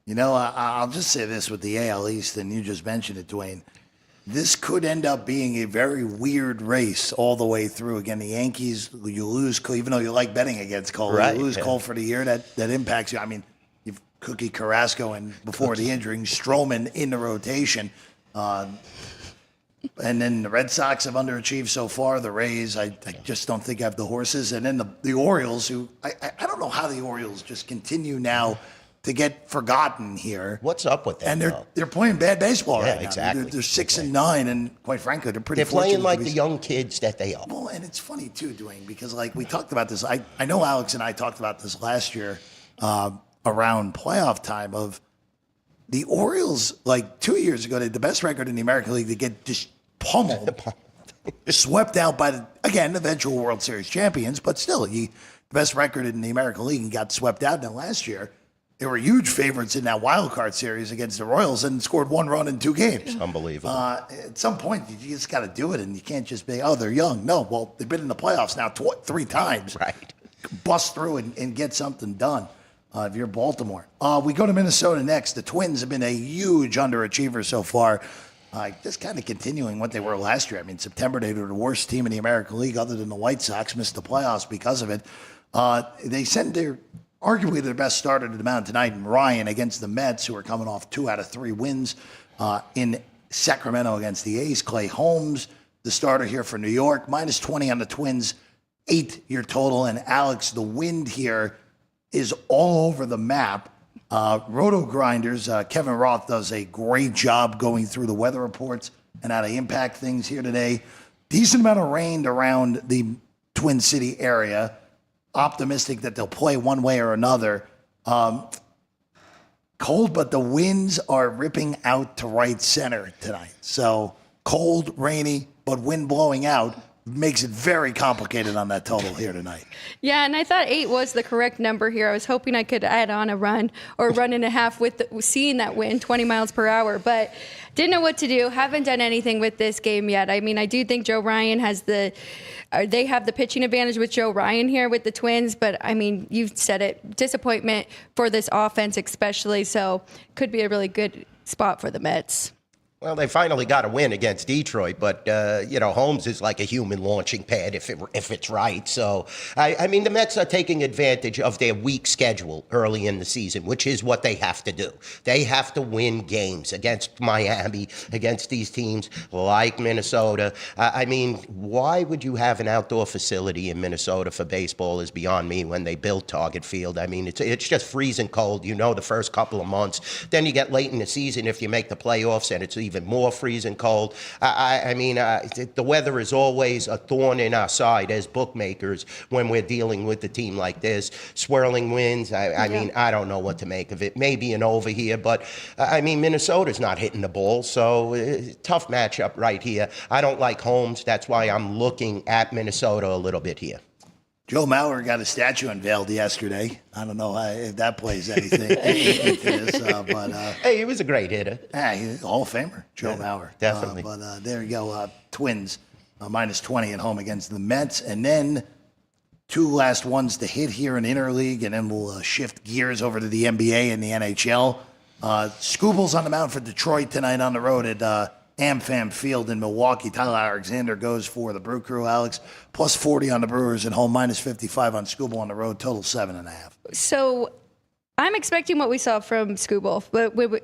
I'll just say this with the AL East, and you just mentioned it, Dwayne. This could end up being a very weird race all the way through. Again, the Yankees, you lose Cole, even though you like betting against Cole. Right, you lose Cole for the year, that impacts you. You've Cookie Carrasco and before the injury, Stroman in the rotation. And then the Red Sox have underachieved so far. The Rays, I just don't think have the horses. And then the Orioles, who I don't know how the Orioles just continue now to get forgotten here. What's up with them? And they're playing bad baseball right now. Exactly. They're 6-9, and quite frankly, they're pretty. They're playing like the young kids that they are. Well, and it's funny too, Dwayne, because we talked about this. I know Alex and I talked about this last year. Around playoff time of the Orioles, 2 years ago, they had the best record in the American League. They get just pummeled, swept out by the eventual World Series champions, but still, the best record in the American League and got swept out. Now last year, they were huge favorites in that wild card series against the Royals and scored 1 run in 2 games. Unbelievable. At some point, you just got to do it, and you can't just be, they're young. No, well, they've been in the playoffs now 3 times. Right. Bust through and get something done. If you're Baltimore. We go to Minnesota next. The Twins have been a huge underachiever so far. Just kind of continuing what they were last year. September, they were the worst team in the American League other than the White Sox, missed the playoffs because of it. They sent arguably their best starter to the mound tonight in Ryan against the Mets, who are coming off 2 out of 3 wins in Sacramento against the A's. Clay Holmes, the starter here for New York, -20 on the Twins, 8 your total. And Alex, the wind here is all over the map. Roto Grinders, Kevin Roth does a great job going through the weather reports and how to impact things here today. Decent amount of rain around the Twin City area. Optimistic that they'll play one way or another. Cold, but the winds are ripping out to right center tonight. So cold, rainy, but wind blowing out makes it very complicated on that total here tonight. Yeah, and I thought 8 was the correct number here. I was hoping I could add on a run or run and a half with seeing that wind, 20 miles per hour, but didn't know what to do. Haven't done anything with this game yet. I mean, I do think Joe Ryan has they have the pitching advantage with Joe Ryan here with the Twins, but I mean, you've said it, disappointment for this offense especially, so could be a really good spot for the Mets. Well, they finally got a win against Detroit, but, Holmes is like a human launching pad if it's right. So, I mean, the Mets are taking advantage of their weak schedule early in the season, which is what they have to do. They have to win games against Miami, against these teams like Minnesota. I mean, why would you have an outdoor facility in Minnesota for baseball is beyond me when they built Target Field. I mean, it's just freezing cold, the first couple of months. Then you get late in the season if you make the playoffs and it's even more freezing cold. The weather is always a thorn in our side as bookmakers when we're dealing with a team like this. Swirling winds, I mean, I don't know what to make of it. Maybe an over here, but Minnesota's not hitting the ball, so tough matchup right here. I don't like Holmes. That's why I'm looking at Minnesota a little bit here. Joe Mauer got a statue unveiled yesterday. I don't know if that plays anything into this, but hey, he was a great hitter. Yeah, he's a Hall of Famer, Joe Mauer. Definitely. But there you go. Twins minus 20 at home against the Mets, and then two last ones to hit here in interleague, and then we'll shift gears over to the NBA and the NHL. Scooble's on the mound for Detroit tonight on the road at AmFam Field in Milwaukee. Tyler Alexander goes for the Brew Crew, Alex. Plus 40 on the Brewers at home, minus 55 on Scooble on the road, total 7.5. So I'm expecting what we saw from Scooble,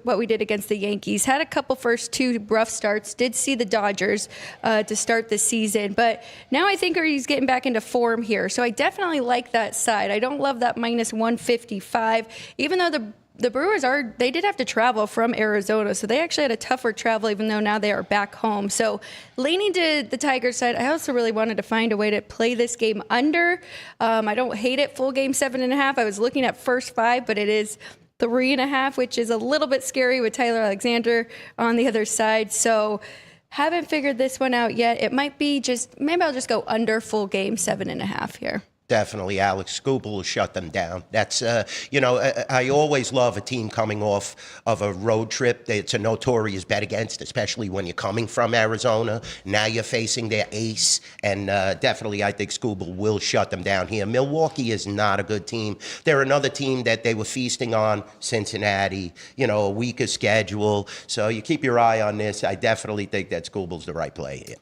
what we did against the Yankees. Had a couple first two rough starts, did see the Dodgers to start the season, but now I think he's getting back into form here. So I definitely like that side. I don't love that minus 155, even though the Brewers they did have to travel from Arizona, so they actually had a tougher travel, even though now they are back home. So leaning to the Tigers side, I also really wanted to find a way to play this game under. I don't hate it, full game 7.5. I was looking at first 5, but it is 3.5, which is a little bit scary with Tyler Alexander on the other side. So haven't figured this one out yet. It might be maybe I'll just go under full game 7.5 here. Definitely, Alex. Scooble will shut them down. That's, I always love a team coming off of a road trip. It's a notorious bet against, especially when you're coming from Arizona. Now you're facing their ace, and definitely I think Scooble will shut them down here. Milwaukee is not a good team. They're another team that they were feasting on, Cincinnati, a weaker schedule. So you keep your eye on this. I definitely think that Scooble's the right play here.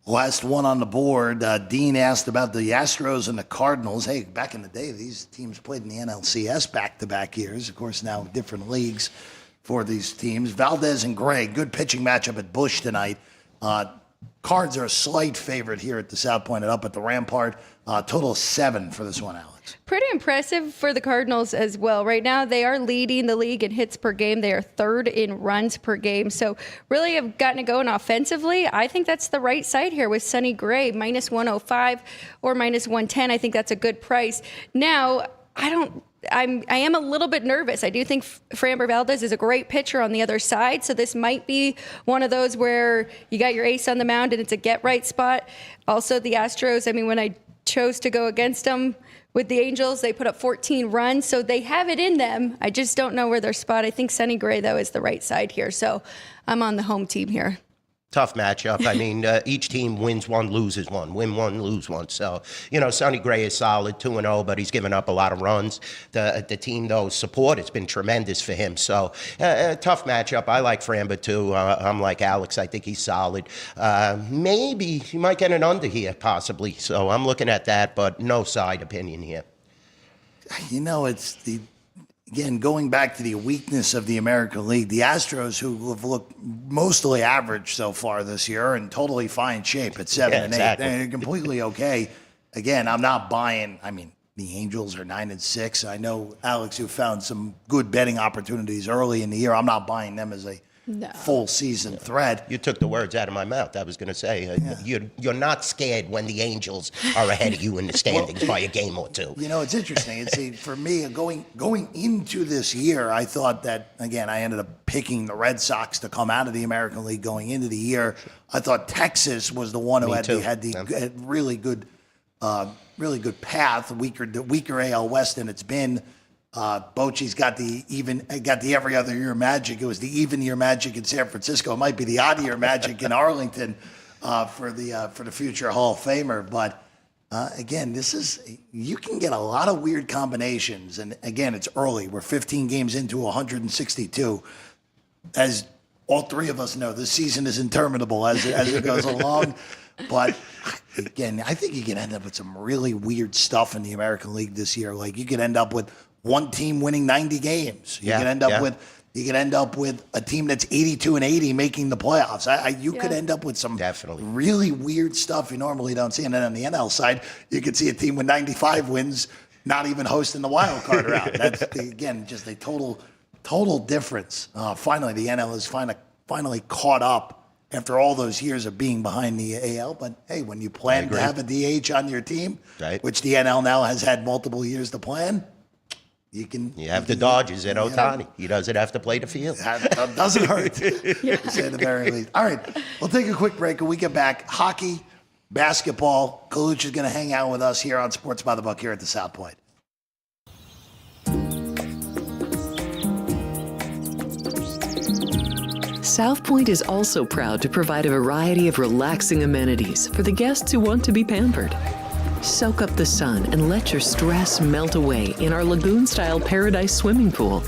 Last one on the board, Dean asked about the Astros and the Cardinals. Hey, back in the day, these teams played in the NLCS back-to-back years. Of course, now different leagues for these teams. Valdez and Gray, good pitching matchup at Busch tonight. Cards are a slight favorite here at the South Point and up at the Rampart. Total 7 for this one, Alex. Pretty impressive for the Cardinals as well. Right now, they are leading the league in hits per game. They are 3rd in runs per game. So really have gotten it going offensively. I think that's the right side here with Sonny Gray, minus 105 or minus 110. I think that's a good price. Now, I am a little bit nervous. I do think Framber Valdez is a great pitcher on the other side, so this might be one of those where you got your ace on the mound and it's a get-right spot. Also, the Astros, when I chose to go against them with the Angels, they put up 14 runs, so they have it in them. I just don't know where their spot. I think Sonny Gray, though, is the right side here, so I'm on the home team here. Tough matchup. Each team wins one, loses one. Win one, lose one. So, Sonny Gray is solid, 2-0, but he's given up a lot of runs. The team, though, support has been tremendous for him. So, tough matchup. I like Framber, too. I'm like Alex. I think he's solid. Maybe he might get an under here, possibly. So, I'm looking at that, but no side opinion here. It's again, going back to the weakness of the American League, the Astros, who have looked mostly average so far this year, are in totally fine shape at 7 and 8. Exactly. They're completely okay. Again, I'm not buying. The Angels are 9-6. I know, Alex, you found some good betting opportunities early in the year. I'm not buying them as a full season threat. You took the words out of my mouth. I was going to say, you're not scared when the Angels are ahead of you in the standings by a game or two. You know, it's interesting. For me, going into this year, I thought that, again, I ended up picking the Red Sox to come out of the American League going into the year. I thought Texas was the one who had the really good path, weaker AL West than it's been. Bochy's got the every other year magic. It was the even year magic in San Francisco. It might be the odd year magic in Arlington for the future Hall of Famer. But again, you can get a lot of weird combinations. And again, it's early. We're 15 games into 162. As all three of us know, this season is interminable as it goes along. But again, I think you can end up with some really weird stuff in the American League this year. Like you could end up with one team winning 90 games. You could end up with a team that's 82-80 making the playoffs. You could end up with some really weird stuff you normally don't see. And then on the NL side, you could see a team with 95 wins not even hosting the wild card round. That's again just a total difference. Finally, the NL is finally caught up after all those years of being behind the AL. But hey, when you plan to have a DH on your team, which the NL now has had multiple years to plan, you have the Dodgers and Ohtani. He doesn't have to play the field. That doesn't hurt, to say the very least. All right, we'll take a quick break. When we get back, hockey, basketball, Colucci is going to hang out with us here on Sports by the Book here at the South Point. South Point is also proud to provide a variety of relaxing amenities for the guests who want to be pampered. Soak up the sun and let your stress melt away in our lagoon-style paradise swimming pool.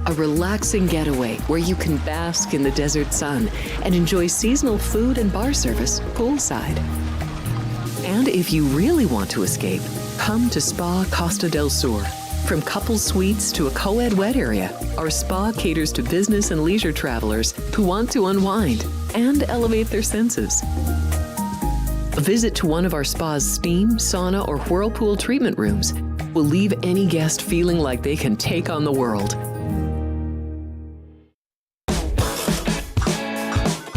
A relaxing getaway where you can bask in the desert sun and enjoy seasonal food and bar service poolside. And if you really want to escape, come to Spa Costa del Sur. From couple suites to a co-ed wet area, our spa caters to business and leisure travelers who want to unwind and elevate their senses. A visit to one of our spa's steam, sauna, or whirlpool treatment rooms will leave any guest feeling like they can take on the world.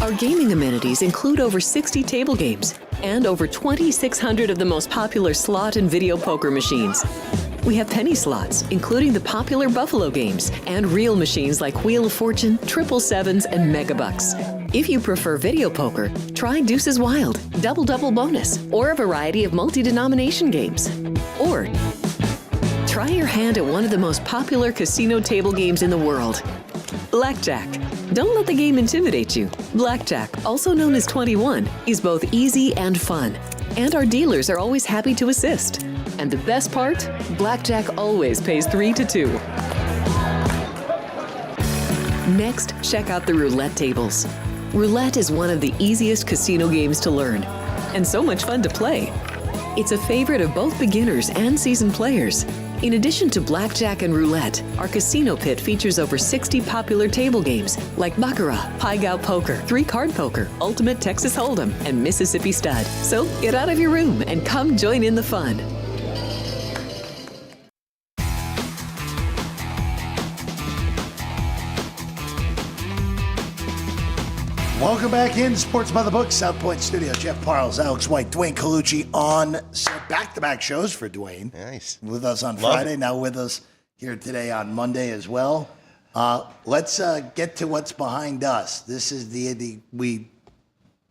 Our gaming amenities include over 60 table games and over 2,600 of the most popular slot and video poker machines. We have penny slots, including the popular Buffalo games, and real machines like Wheel of Fortune, Triple Sevens, and Megabucks. If you prefer video poker, try Deuces Wild, Double Bonus, or a variety of multi-denomination games. Or try your hand at one of the most popular casino table games in the world, Blackjack. Don't let the game intimidate you. Blackjack, also known as 21, is both easy and fun. And our dealers are always happy to assist. And the best part? Blackjack always pays 3-2. Next, check out the roulette tables. Roulette is one of the easiest casino games to learn, and so much fun to play. It's a favorite of both beginners and seasoned players. In addition to blackjack and roulette, our casino pit features over 60 popular table games like Baccarat, Pai Gow Poker, 3-Card Poker, Ultimate Texas Hold'em, and Mississippi Stud. So get out of your room and come join in the fun. Welcome back in Sports by the Book, South Point Studio. Jeff Parles, Alex White, Dwayne Colucci on back-to-back shows for Dwayne. Nice. With us on Friday, now with us here today on Monday as well. Let's get to what's behind us. This is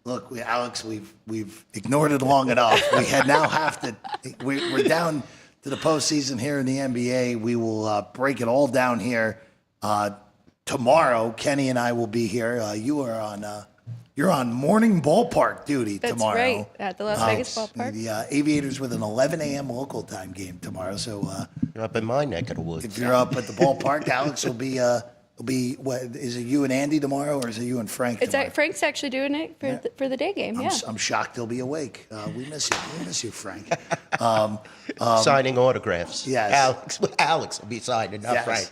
Alex, we've ignored it long enough. We're down to the postseason here in the NBA. We will break it all down here. Tomorrow, Kenny and I will be here. You're on morning ballpark duty tomorrow. That's right, at the Las Vegas ballpark. The Aviators with an 11 a.m. local time game tomorrow. So you're up in my neck of the woods. If you're up at the ballpark, Alex will be. What is it? You and Andy tomorrow, or is it you and Frank? Frank's actually doing it for the day game. I'm shocked he'll be awake. We miss you. We miss you, Frank. Signing autographs. Yes. Alex will be signing, not Frank.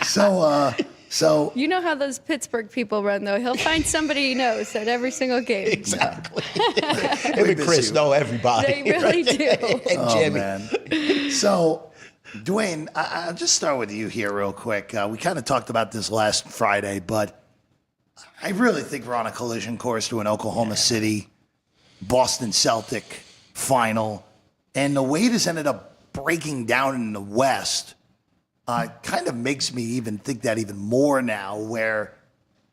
So So You know how those Pittsburgh people run, though. He'll find somebody he knows at every single game. Exactly. Him and Chris know everybody. They really do. And Jimmy. man. So, Dwayne, I'll just start with you here real quick. We kind of talked about this last Friday, but I really think we're on a collision course to an Oklahoma City, Boston Celtic final. And the way this ended up breaking down in the West kind of makes me even think that even more now, where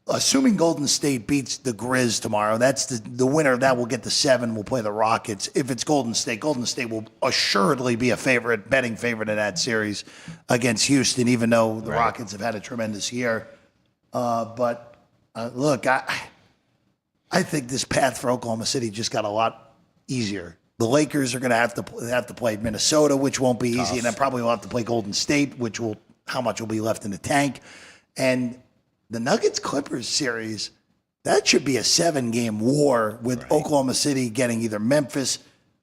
assuming Golden State beats the Grizz tomorrow, that's the winner. That will get the 7, will play the Rockets. If it's Golden State will assuredly be a betting favorite in that series against Houston, even though the Rockets have had a tremendous year. But look, I think this path for Oklahoma City just got a lot easier. The Lakers are going to have to play Minnesota, which won't be easy, and then probably will have to play Golden State, how much will be left in the tank. And the Nuggets-Clippers series, that should be a 7-game war with Oklahoma City getting either Memphis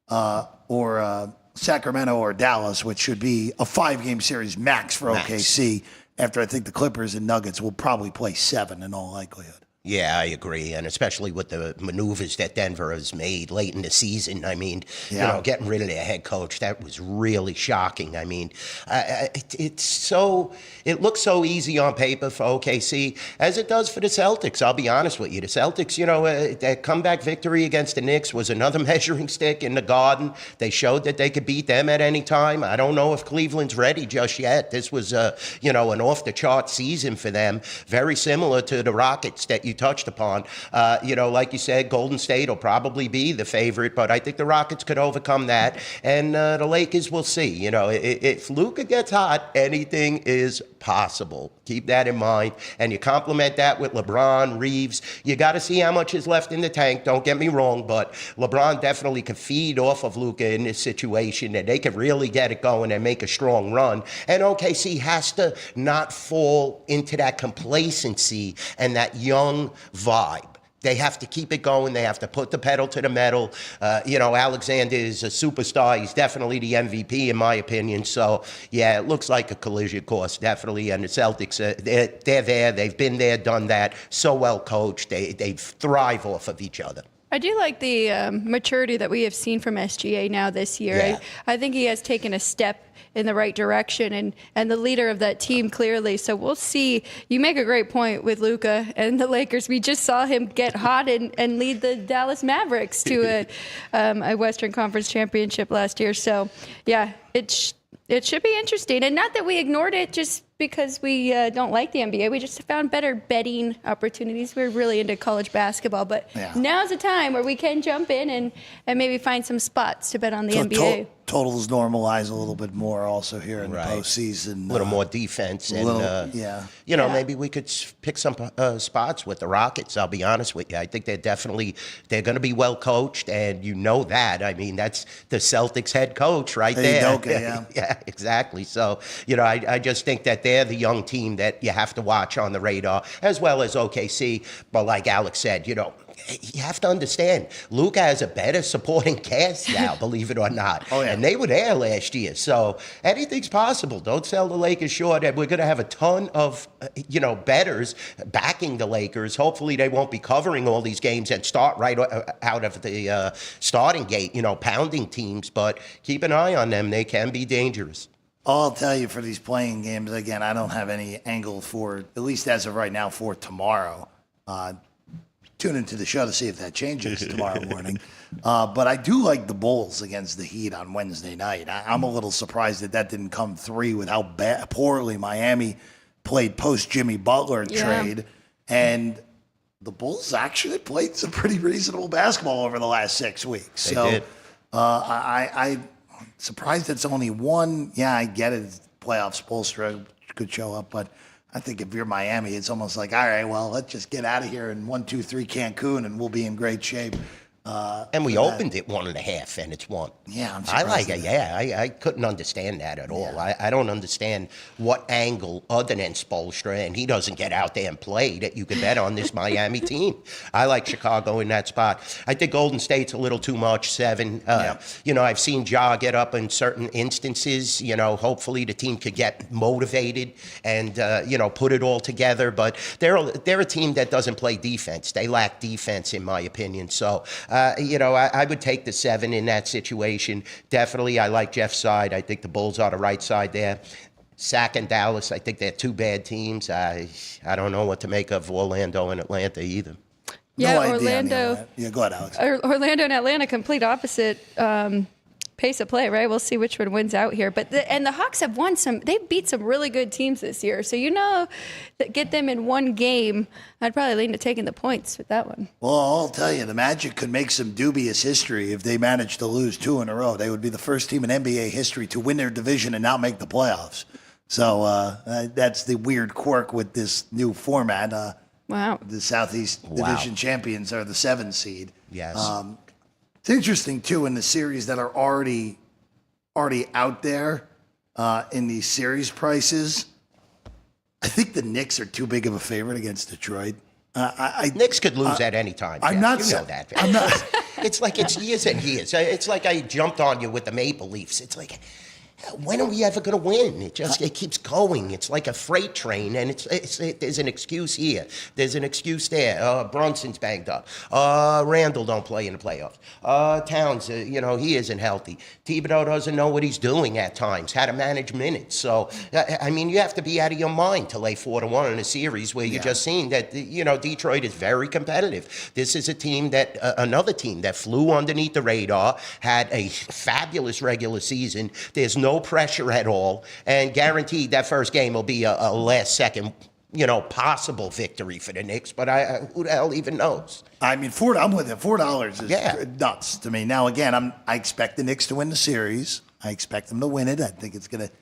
or Sacramento or Dallas, which should be a 5-game series max for OKC, after I think the Clippers and Nuggets will probably play 7 in all likelihood. Yeah, I agree, and especially with the maneuvers that Denver has made late in the season. I mean, getting rid of their head coach, that was really shocking. I mean, it looks so easy on paper for OKC, as it does for the Celtics. I'll be honest with you. The Celtics, that comeback victory against the Knicks was another measuring stick in the Garden. They showed that they could beat them at any time. I don't know if Cleveland's ready just yet. This was, an off-the-chart season for them, very similar to the Rockets that you touched upon. Like you said, Golden State will probably be the favorite, but I think the Rockets could overcome that, and the Lakers will see. If Luka gets hot, anything is possible. Keep that in mind, and you complement that with LeBron, Reeves. You got to see how much is left in the tank. Don't get me wrong, but LeBron definitely could feed off of Luka in this situation, and they could really get it going and make a strong run. And OKC has to not fall into that complacency and that young vibe. They have to keep it going. They have to put the pedal to the metal. Alexander is a superstar. He's definitely the MVP, in my opinion. So, yeah, it looks like a collision course, definitely. And the Celtics, they're there. They've been there, done that. So well coached. They thrive off of each other. I do like the maturity that we have seen from SGA now this year. Yeah. I think he has taken a step in the right direction and the leader of that team clearly. So we'll see. You make a great point with Luka and the Lakers. We just saw him get hot and lead the Dallas Mavericks to a Western Conference championship last year. So, yeah, it should be interesting. And not that we ignored it just because we don't like the NBA. We just found better betting opportunities. We're really into college basketball. But now's the time where we can jump in and maybe find some spots to bet on the NBA. Totals normalize a little bit more also here in the postseason. A little more defense. And, maybe we could pick some spots with the Rockets. I'll be honest with you. I think they're going to be well coached, and you know that. I mean, that's the Celtics head coach right there. Yeah, exactly. So, I just think that they're the young team that you have to watch on the radar, as well as OKC. But like Alex said, you have to understand, Luka has a better supporting cast now, believe it or not. Oh, yeah. And they were there last year. So anything's possible. Don't sell the Lakers short. We're going to have a ton of, bettors backing the Lakers. Hopefully they won't be covering all these games and start right out of the starting gate, pounding teams. But keep an eye on them. They can be dangerous. I'll tell you, for these playing games, again, I don't have any angle for, at least as of right now, for tomorrow. Tune into the show to see if that changes tomorrow morning. But I do like the Bulls against the Heat on Wednesday night. I'm a little surprised that didn't come through with how poorly Miami played post-Jimmy Butler trade. And the Bulls actually played some pretty reasonable basketball over the last 6 weeks. They did. I'm surprised it's only one. Yeah, I get it. Playoffs, Spoelstra could show up, but I think if you're Miami, it's almost like, all right, well, let's just get out of here in 1, 2, 3 Cancun, and we'll be in great shape. And we opened it 1.5, and it's 1. Yeah, I'm I like surprised it. at that. Yeah, I couldn't understand that at all. I don't understand what angle other than Spoelstra, and he doesn't get out there and play, that you could bet on this Miami team. I like Chicago in that spot. I think Golden State's a little too much, 7. You know, I've seen Ja get up in certain instances. You know, hopefully the team could get motivated and, you know, put it all together. But they're a team that doesn't play defense. They lack defense, in my opinion. So, you know, I would take the 7 in that situation. Definitely, I like Jeff's side. I think the Bulls are the right side there. Sac and Dallas, I think they're 2 bad teams. I don't know what to make of Orlando and Atlanta either. Yeah, No idea on the Orlando. internet. Yeah, go ahead, Alex. Orlando and Atlanta, complete opposite pace of play, right? We'll see which one wins out here. But the Hawks have won they've beat some really good teams this year. So, you know, that get them in one game, I'd probably lean to taking the points with that one. Well, I'll tell you, the Magic could make some dubious history if they managed to lose 2 in a row. They would be the first team in NBA history to win their division and not make the playoffs. So that's the weird quirk with this new format. Wow. The Southeast Division champions are the 7 seed. Yes. It's interesting, too, in the series that are already out there in these series prices. I think the Knicks are too big of a favorite against Detroit. Knicks could lose at any time. I'm Jeff. not You sa- know that. I'm not. It's like it's years and years. It's like I jumped on you with the Maple Leafs. It's like, when are we ever going to win? It keeps going. It's like a freight train, and there's an excuse here. There's an excuse there. Brunson's banged up. Randall don't play in the playoffs. Towns, you know, he isn't healthy. Thibodeau doesn't know what he's doing at times, how to manage minutes. So, I mean, you have to be out of your mind to lay 4-1 in a series where you're just seeing that, you know, Detroit is very competitive. This is a team that, another team that flew underneath the radar, had a fabulous regular season. There's no pressure at all, and guaranteed that first game will be a last-second, you know, possible victory for the Knicks. But who the hell even knows? I mean, I'm with it. $4 is nuts to me. Now, again, I expect the Knicks to win the series. I expect them to win it. I think it's going to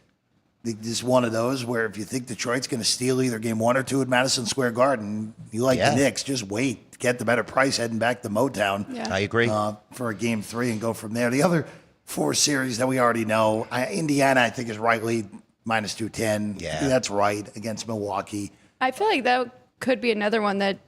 be just one of those where if you think Detroit's going to steal either game 1 or 2 at Madison Square Garden, you like the Knicks, just wait. Get the better price heading back to Motown. Yeah. I agree. For a game 3 and go from there. The other 4 series that we already know, Indiana, I think, is rightly minus 210. Yeah. That's right against Milwaukee. I feel like that could be another one that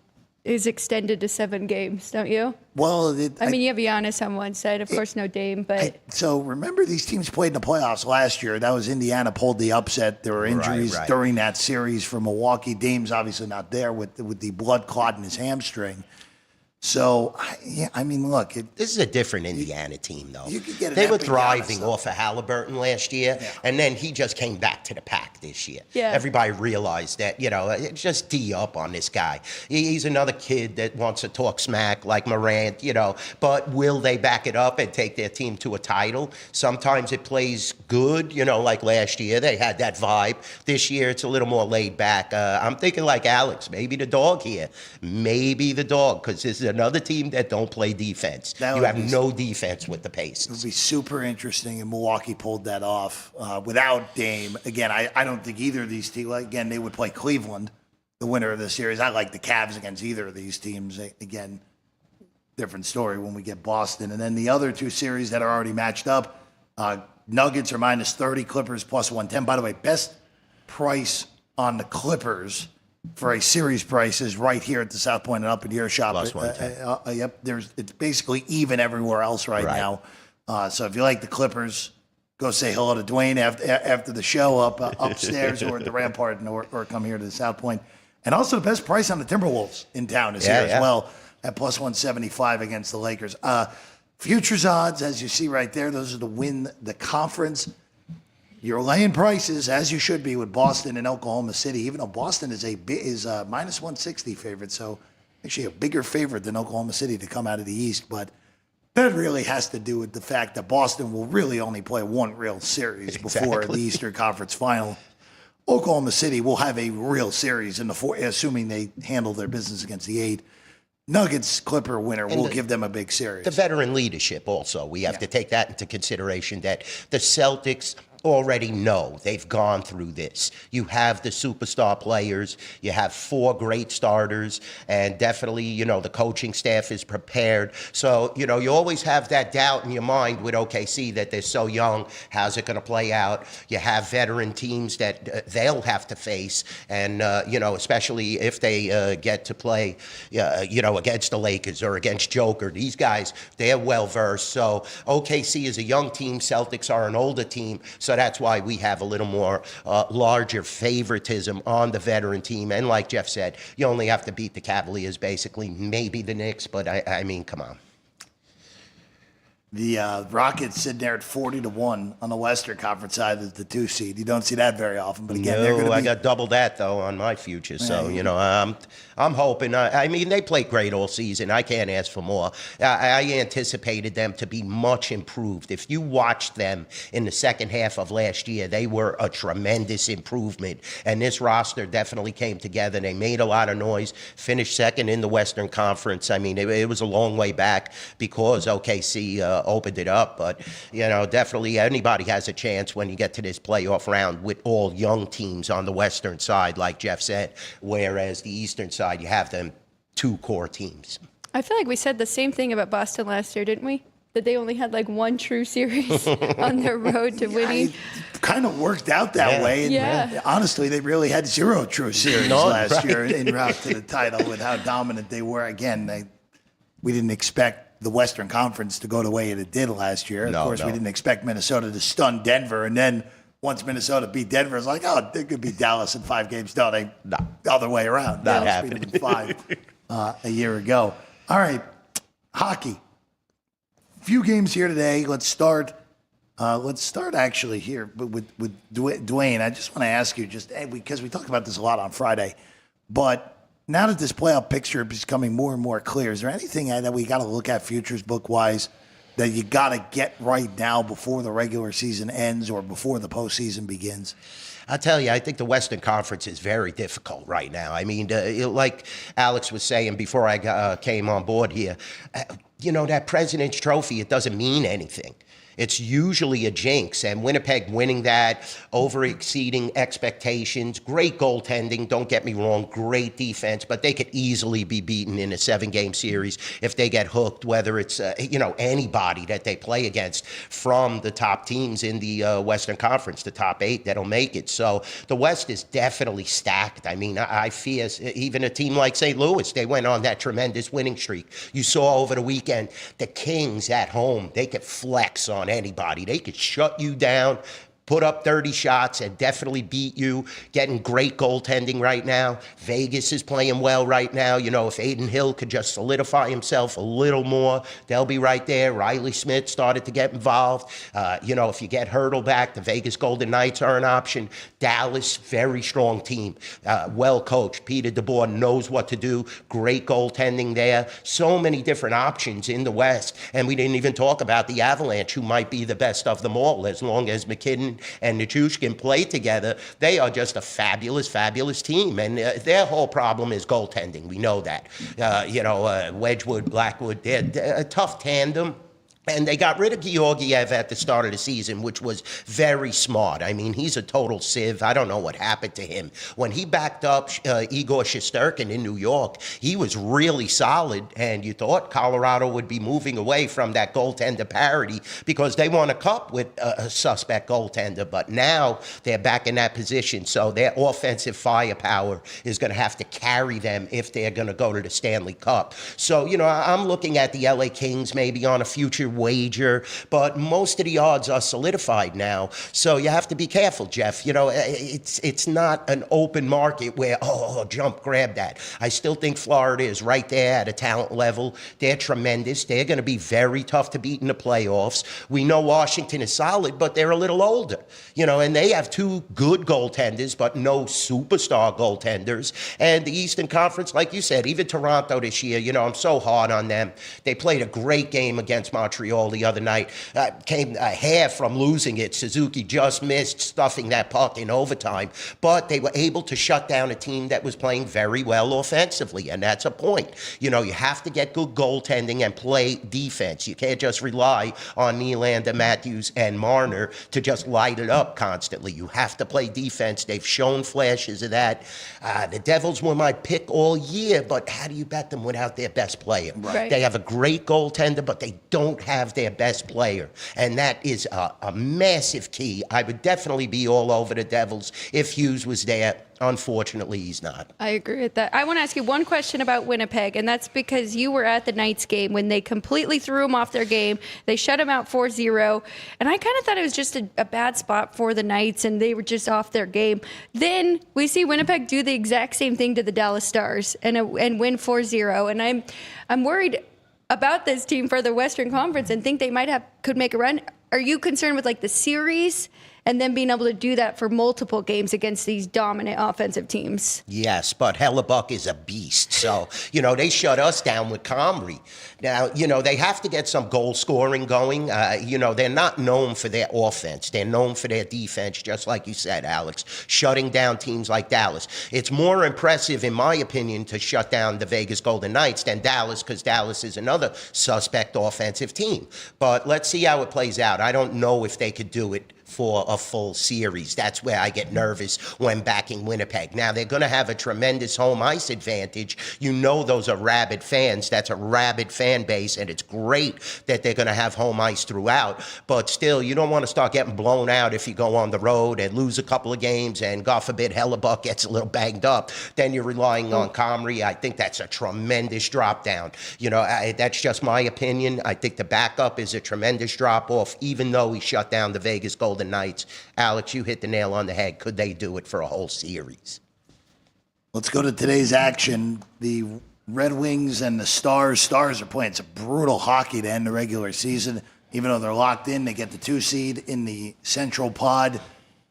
is extended to 7 games, don't you? Well, I mean, you have Giannis on one side, of course, no Dame, but so remember these teams played in the playoffs last year. That was Indiana pulled the upset. There were injuries during that series for Milwaukee. Dame's obviously not there with the blood clot in his hamstring. So, I mean, look. This is a different Indiana team, though. You could get an they were epic thriving Giannis, off of Halliburton last year, and then he just came back to the pack this year. Yeah. Everybody realized that, you know, just D up on this guy. He's another kid that wants to talk smack like Morant, you know, but will they back it up and take their team to a title? Sometimes it plays good, you know, like last year. They had that vibe. This year it's a little more laid back. I'm thinking like Alex, maybe the dog here. Maybe the dog, because this is another team that don't play defense. You have no defense with the Pacers. It would be super interesting, and Milwaukee pulled that off without Dame. Again, I don't think either of these teams, again, they would play Cleveland, the winner of the series. I like the Cavs against either of these teams. Again, different story when we get Boston. And then the other 2 series that are already matched up, Nuggets are minus 30, Clippers plus 110. By the way, best price on the Clippers for a series price is right here at the South Point and Up in Your Shop. Plus 110. Yep, it's basically even everywhere else right now. So if you like the Clippers, go say hello to Dwayne after the show upstairs or at the Rampart or come here to the South Point. And also the best price on the Timberwolves in town is here as well at plus 175 against the Lakers. Futures odds, as you see right there, those are to win the conference. You're laying prices, as you should be, with Boston and Oklahoma City, even though Boston is minus 160 favorite, so actually a bigger favorite than Oklahoma City to come out of the East. But that really has to do with the fact that Boston will really only play 1 real series before the Eastern Conference Final. Oklahoma City will have a real series in the 4, assuming they handle their business against the 8. Nuggets Clipper winner will give them a big series. The veteran leadership also. We have to take that into consideration, that the Celtics already know. They've gone through this. You have the superstar players. You have 4 great starters. And definitely, the coaching staff is prepared. So, you always have that doubt in your mind with OKC that they're so young. How's it going to play out? You have veteran teams that they'll have to face. And, especially if they get to play, against the Lakers or against Joker. These guys, they're well-versed. So OKC is a young team. Celtics are an older team. So that's why we have a little more larger favoritism on the veteran team. And like Jeff said, you only have to beat the Cavaliers, basically, maybe the Knicks. But, I mean, come on. The Rockets sitting there at 40-1 on the Western Conference side of the 2 seed. You don't see that very often, but again, they're going to be. I got double that though on my future. So I'm hoping. I mean, they played great all season. I can't ask for more. I anticipated them to be much improved. If you watched them in the second half of last year, they were a tremendous improvement. And this roster definitely came together. They made a lot of noise. Finished second in the Western Conference. I mean, it was a long way back because OKC opened it up, but definitely anybody has a chance when you get to this playoff round with all young teams on the Western side, like Jeff said, whereas the Eastern side, you have them 2 core teams. I feel like we said the same thing about Boston last year, didn't we? That they only had like 1 true series on their road to winning. It kind of worked out that way. And honestly, they really had 0 true series last year en route to the title with how dominant they were. Again, we didn't expect the Western Conference to go the way it did last year. Of course, we didn't expect Minnesota to stun Denver. And then once Minnesota beat Denver, it's like, oh, they could beat Dallas in 5 games. No, the other way around. Not Dallas beat them in 5 a year ago. All right, hockey. Few games here today. Let's start actually here with Dwayne. I just want to ask you, because we talked about this a lot on Friday, but now that this playoff picture is becoming more and more clear, is there anything that we got to look at futures book-wise that you got to get right now before the regular season ends or before the postseason begins? I'll tell you, I think the Western Conference is very difficult right now. I mean, like Alex was saying before I came on board here, that President's Trophy, it doesn't mean anything. It's usually a jinx, and Winnipeg winning that, over-exceeding expectations, great goaltending, don't get me wrong, great defense, but they could easily be beaten in a 7-game series if they get hooked, whether it's, anybody that they play against from the top teams in the Western Conference, the top 8 that'll make it. So the West is definitely stacked. I mean, I fear even a team like St. Louis, they went on that tremendous winning streak. You saw over the weekend, the Kings at home, they could flex on anybody. They could shut you down, put up 30 shots and definitely beat you. Getting great goaltending right now. Vegas is playing well right now. If Aiden Hill could just solidify himself a little more, they'll be right there. Riley Smith started to get involved. If you get Hurdle back, the Vegas Golden Knights are an option. Dallas, very strong team. Well coached. Peter DeBoer knows what to do. Great goaltending there. So many different options in the West. And we didn't even talk about the Avalanche, who might be the best of them all, as long as McKinnon and Nichushkin play together. They are just a fabulous, fabulous team. And their whole problem is goaltending. We know that. Wedgwood, Blackwood, they're a tough tandem. And they got rid of Georgiev at the start of the season, which was very smart. I mean, he's a total sieve. I don't know what happened to him. When he backed up Igor Shesterkin in New York, he was really solid, and you thought Colorado would be moving away from that goaltender parity because they won a cup with a suspect goaltender. But now they're back in that position, so their offensive firepower is going to have to carry them if they're going to go to the Stanley Cup. So, I'm looking at the LA Kings maybe on a future wager, but most of the odds are solidified now. So you have to be careful, Jeff. It's not an open market where, jump, grab that. I still think Florida is right there at a talent level. They're tremendous. They're going to be very tough to beat in the playoffs. We know Washington is solid, but they're a little older, and they have 2 good goaltenders, but no superstar goaltenders. And the Eastern Conference, like you said, even Toronto this year, I'm so hard on them. They played a great game against Montreal. Montreal the other night. Came a half from losing it. Suzuki just missed stuffing that puck in overtime. But they were able to shut down a team that was playing very well offensively, and that's a point. You have to get good goaltending and play defense. You can't just rely on Nylander, Matthews, and Marner to just light it up constantly. You have to play defense. They've shown flashes of that. The Devils were my pick all year, but how do you bet them without their best player? Right. They have a great goaltender, but they don't have their best player, and that is a massive key. I would definitely be all over the Devils if Hughes was there. Unfortunately, he's not. I agree with that. I want to ask you one question about Winnipeg, and that's because you were at the Knights game when they completely threw them off their game. They shut them out 4-0, and I kind of thought it was just a bad spot for the Knights, and they were just off their game. Then we see Winnipeg do the exact same thing to the Dallas Stars and win 4-0, and I'm worried about this team for the Western Conference and think they could make a run. Are you concerned with the series and then being able to do that for multiple games against these dominant offensive teams? Yes, but Hellebuck is a beast. So, they shut us down with Comrie. Now, they have to get some goal scoring going. They're not known for their offense. They're known for their defense, just like you said, Alex, shutting down teams like Dallas. It's more impressive, in my opinion, to shut down the Vegas Golden Knights than Dallas, because Dallas is another suspect offensive team. But let's see how it plays out. I don't know if they could do it for a full series. That's where I get nervous when backing Winnipeg. Now, they're going to have a tremendous home ice advantage. Those are rabid fans. That's a rabid fan base, and it's great that they're going to have home ice throughout. But still, you don't want to start getting blown out if you go on the road and lose a couple of games and, God forbid, Hellebuck gets a little banged up. Then you're relying on Comrie. I think that's a tremendous drop down. That's just my opinion. I think the backup is a tremendous drop off, even though he shut down the Vegas Golden Knights. Alex, you hit the nail on the head. Could they do it for a whole series? Let's go to today's action. The Red Wings and the Stars. Stars are playing some brutal hockey to end the regular season. Even though they're locked in, they get the 2 seed in the Central Pod.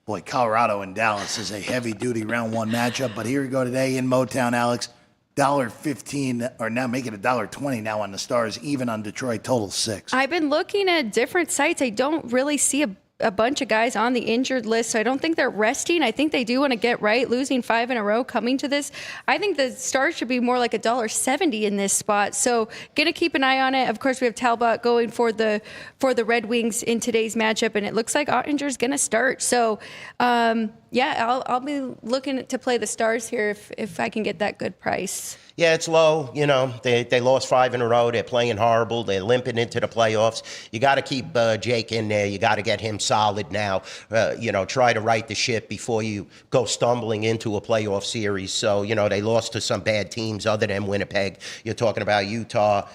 Boy, Colorado and Dallas is a heavy-duty round 1 matchup. But here we go today in Motown, Alex. $1.15, or now making $1.20 now on the Stars, even on Detroit, total 6. I've been looking at different sites. I don't really see a bunch of guys on the injured list, so I don't think they're resting. I think they do want to get right, losing 5 in a row coming to this. I think the Stars should be more like $1.70 in this spot, so gonna keep an eye on it. Of course, we have Talbot going for the Red Wings in today's matchup, and it looks like Ottinger's gonna start. So I'll be looking to play the Stars here if I can get that good price. Yeah, it's low. They lost 5 in a row. They're playing horrible. They're limping into the playoffs. You got to keep Jake in there. You got to get him solid now. Try to right the ship before you go stumbling into a playoff series. So, they lost to some bad teams other than Winnipeg. You're talking about Utah,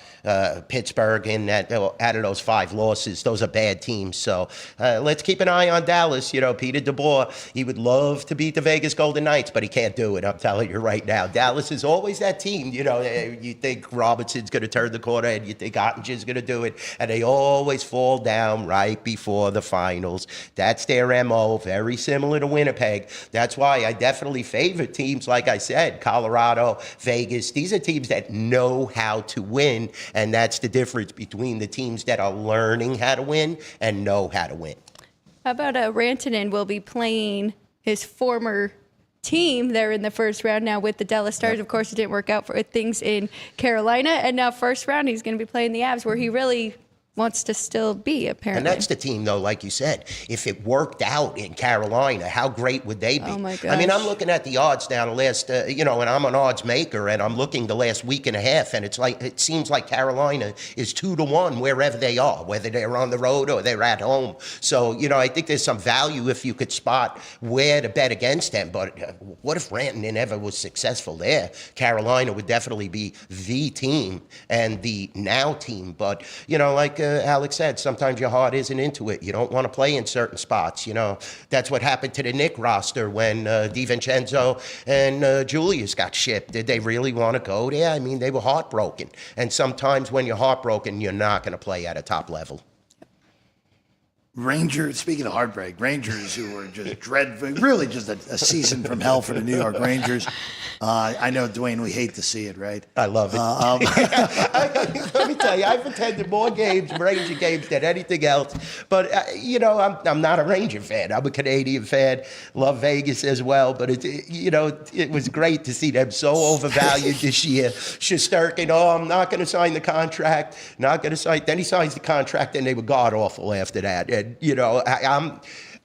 Pittsburgh, and out of those 5 losses, those are bad teams. So let's keep an eye on Dallas. Peter DeBoer, he would love to beat the Vegas Golden Knights, but he can't do it. I'm telling you right now. Dallas is always that team. You think Robertson's going to turn the corner, and you think Ottinger's going to do it, and they always fall down right before the finals. That's their MO, very similar to Winnipeg. That's why I definitely favor teams, like I said, Colorado, Vegas. These are teams that know how to win, and that's the difference between the teams that are learning how to win and know how to win. How about Rantanen will be playing his former team there in the first round now with the Dallas Stars. Of course, it didn't work out for things in Carolina, and now first round he's going to be playing the Avs, where he really wants to still be, apparently. And that's the team, though, like you said. If it worked out in Carolina, how great would they be? Oh, my gosh. I mean, I'm looking at the odds now the last, and I'm an odds maker, and I'm looking the last week and a half, and it seems like Carolina is 2-1 wherever they are, whether they're on the road or they're at home. So, I think there's some value if you could spot where to bet against them. But what if Rantanen ever was successful there? Carolina would definitely be the team and the now team. But, like Alex said, sometimes your heart isn't into it. You don't want to play in certain spots. That's what happened to the Knick roster when DiVincenzo and Julius got shipped. Did they really want to go there? I mean, they were heartbroken. And sometimes when you're heartbroken, you're not going to play at a top level. Rangers, speaking of heartbreak, Rangers who were just dreadful, really just a season from hell for the New York Rangers. I know, Dwayne, we hate to see it, right? I love it. Let me tell you, I've attended more Ranger games than anything else. But, I'm not a Ranger fan. I'm a Canadian fan. Love Vegas as well. But, it was great to see them so overvalued this year. Shesterkin, I'm not going to sign the contract. Not going to sign. Then he signs the contract, and they were god-awful after that. And,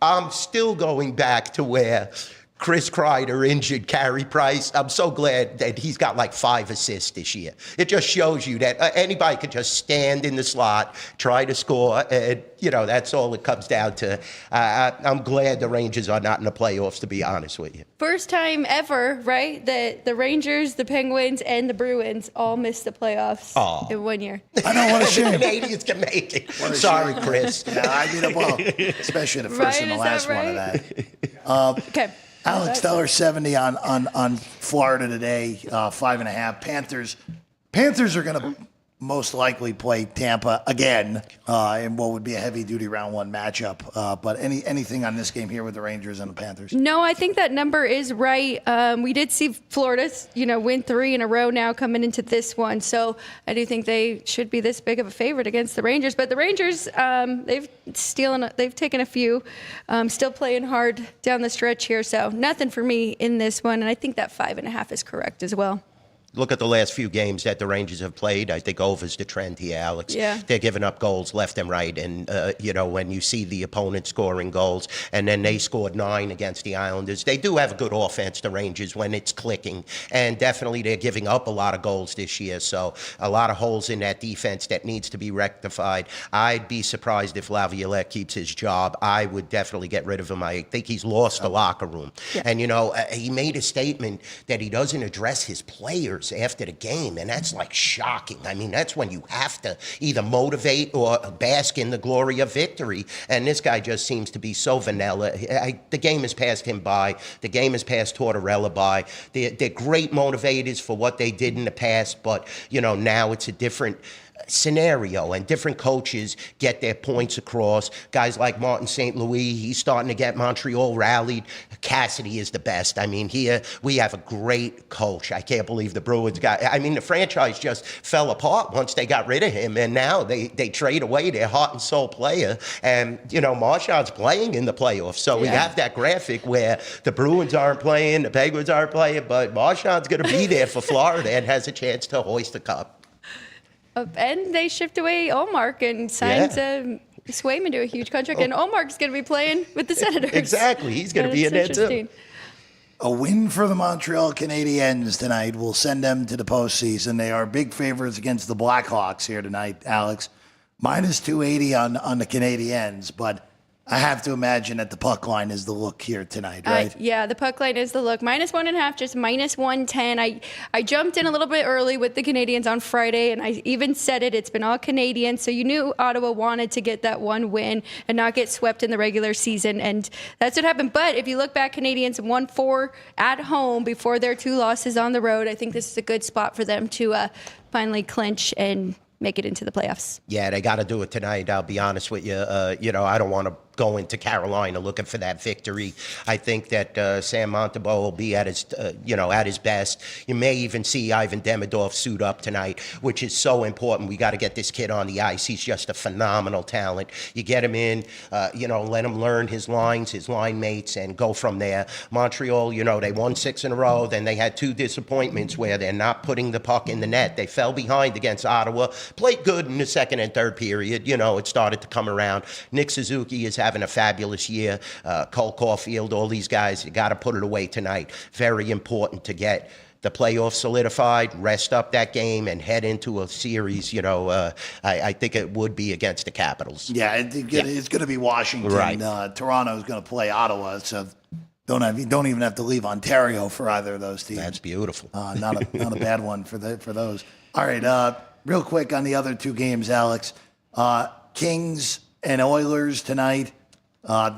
I'm still going back to where Chris Kreider injured Carey Price. I'm so glad that he's got like 5 assists this year. It just shows you that anybody could just stand in the slot, try to score, and, that's all it comes down to. I'm glad the Rangers are not in the playoffs, to be honest with you. First time ever, right, that the Rangers, the Penguins, and the Bruins all missed the playoffs in 1 year. I know, what a shame. The Canadians can make it. Sorry, Chris. Yeah, I mean, well, especially the first and the last one of that. Okay. Alex, $1.70 on Florida today, 5.5. Panthers are going to most likely play Tampa again in what would be a heavy-duty round 1 matchup. But anything on this game here with the Rangers and the Panthers? No, I think that number is right. We did see Florida, win 3 in a row now coming into this one. So I do think they should be this big of a favorite against the Rangers. But the Rangers, they've taken a few, still playing hard down the stretch here. So nothing for me in this one. And I think that 5.5 is correct as well. Look at the last few games that the Rangers have played. I think over's the trend here, Alex. Yeah. They're giving up goals left and right. And, when you see the opponent scoring goals, and then they scored 9 against the Islanders, they do have a good offense, the Rangers, when it's clicking. And definitely they're giving up a lot of goals this year. So a lot of holes in that defense that needs to be rectified. I'd be surprised if Laviolette keeps his job. I would definitely get rid of him. I think he's lost the locker room. Yeah. And, he made a statement that he doesn't address his players after the game, and that's like shocking. I mean, that's when you have to either motivate or bask in the glory of victory, and this guy just seems to be so vanilla. The game has passed him by. The game has passed Tortorella by. They're great motivators for what they did in the past, but, now it's a different scenario, and different coaches get their points across. Guys like Martin St. Louis, he's starting to get Montreal rallied. Cassidy is the best. I mean, here we have a great coach. I can't believe the Bruins the franchise just fell apart once they got rid of him, and now they trade away their heart and soul player, and, Marchand's playing in the playoffs. So we have that graphic where the Bruins aren't playing, the Penguins aren't playing, but Marchand's going to be there for Florida and has a chance to hoist the cup. And they shipped away Olmark and signed Swayman to a huge contract. And Olmark's going to be playing with the Senators. Exactly. He's going to be in there too. A win for the Montreal Canadiens tonight will send them to the postseason. They are big favorites against the Blackhawks here tonight, Alex. Minus 280 on the Canadiens, but I have to imagine that the puck line is the look here tonight, right? Yeah, the puck line is the look. -1.5, just -110. I jumped in a little bit early with the Canadians on Friday, and I even said it. It's been all Canadian, so you knew Ottawa wanted to get that one win and not get swept in the regular season, and that's what happened. But if you look back, Canadians won 4 at home before their 2 losses on the road. I think this is a good spot for them to finally clinch and make it into the playoffs. Yeah, they got to do it tonight. I'll be honest with you. I don't want to go into Carolina looking for that victory. I think that Sam Montembeault will be at his best. You may even see Ivan Demidov suit up tonight, which is so important. We got to get this kid on the ice. He's just a phenomenal talent. You get him in, let him learn his lines, his line mates, and go from there. Montreal, they won 6 in a row. Then they had 2 disappointments where they're not putting the puck in the net. They fell behind against Ottawa. Played good in the second and third period. It started to come around. Nick Suzuki is having a fabulous year. Cole Caulfield, all these guys, you got to put it away tonight. Very important to get the playoffs solidified, rest up that game, and head into a series. I think it would be against the Capitals. Yeah, it's going to be Washington. Right. Toronto's going to play Ottawa, so you don't even have to leave Ontario for either of those teams. That's beautiful. Not a bad one for those. All right, real quick on the other 2 games, Alex. Kings and Oilers tonight.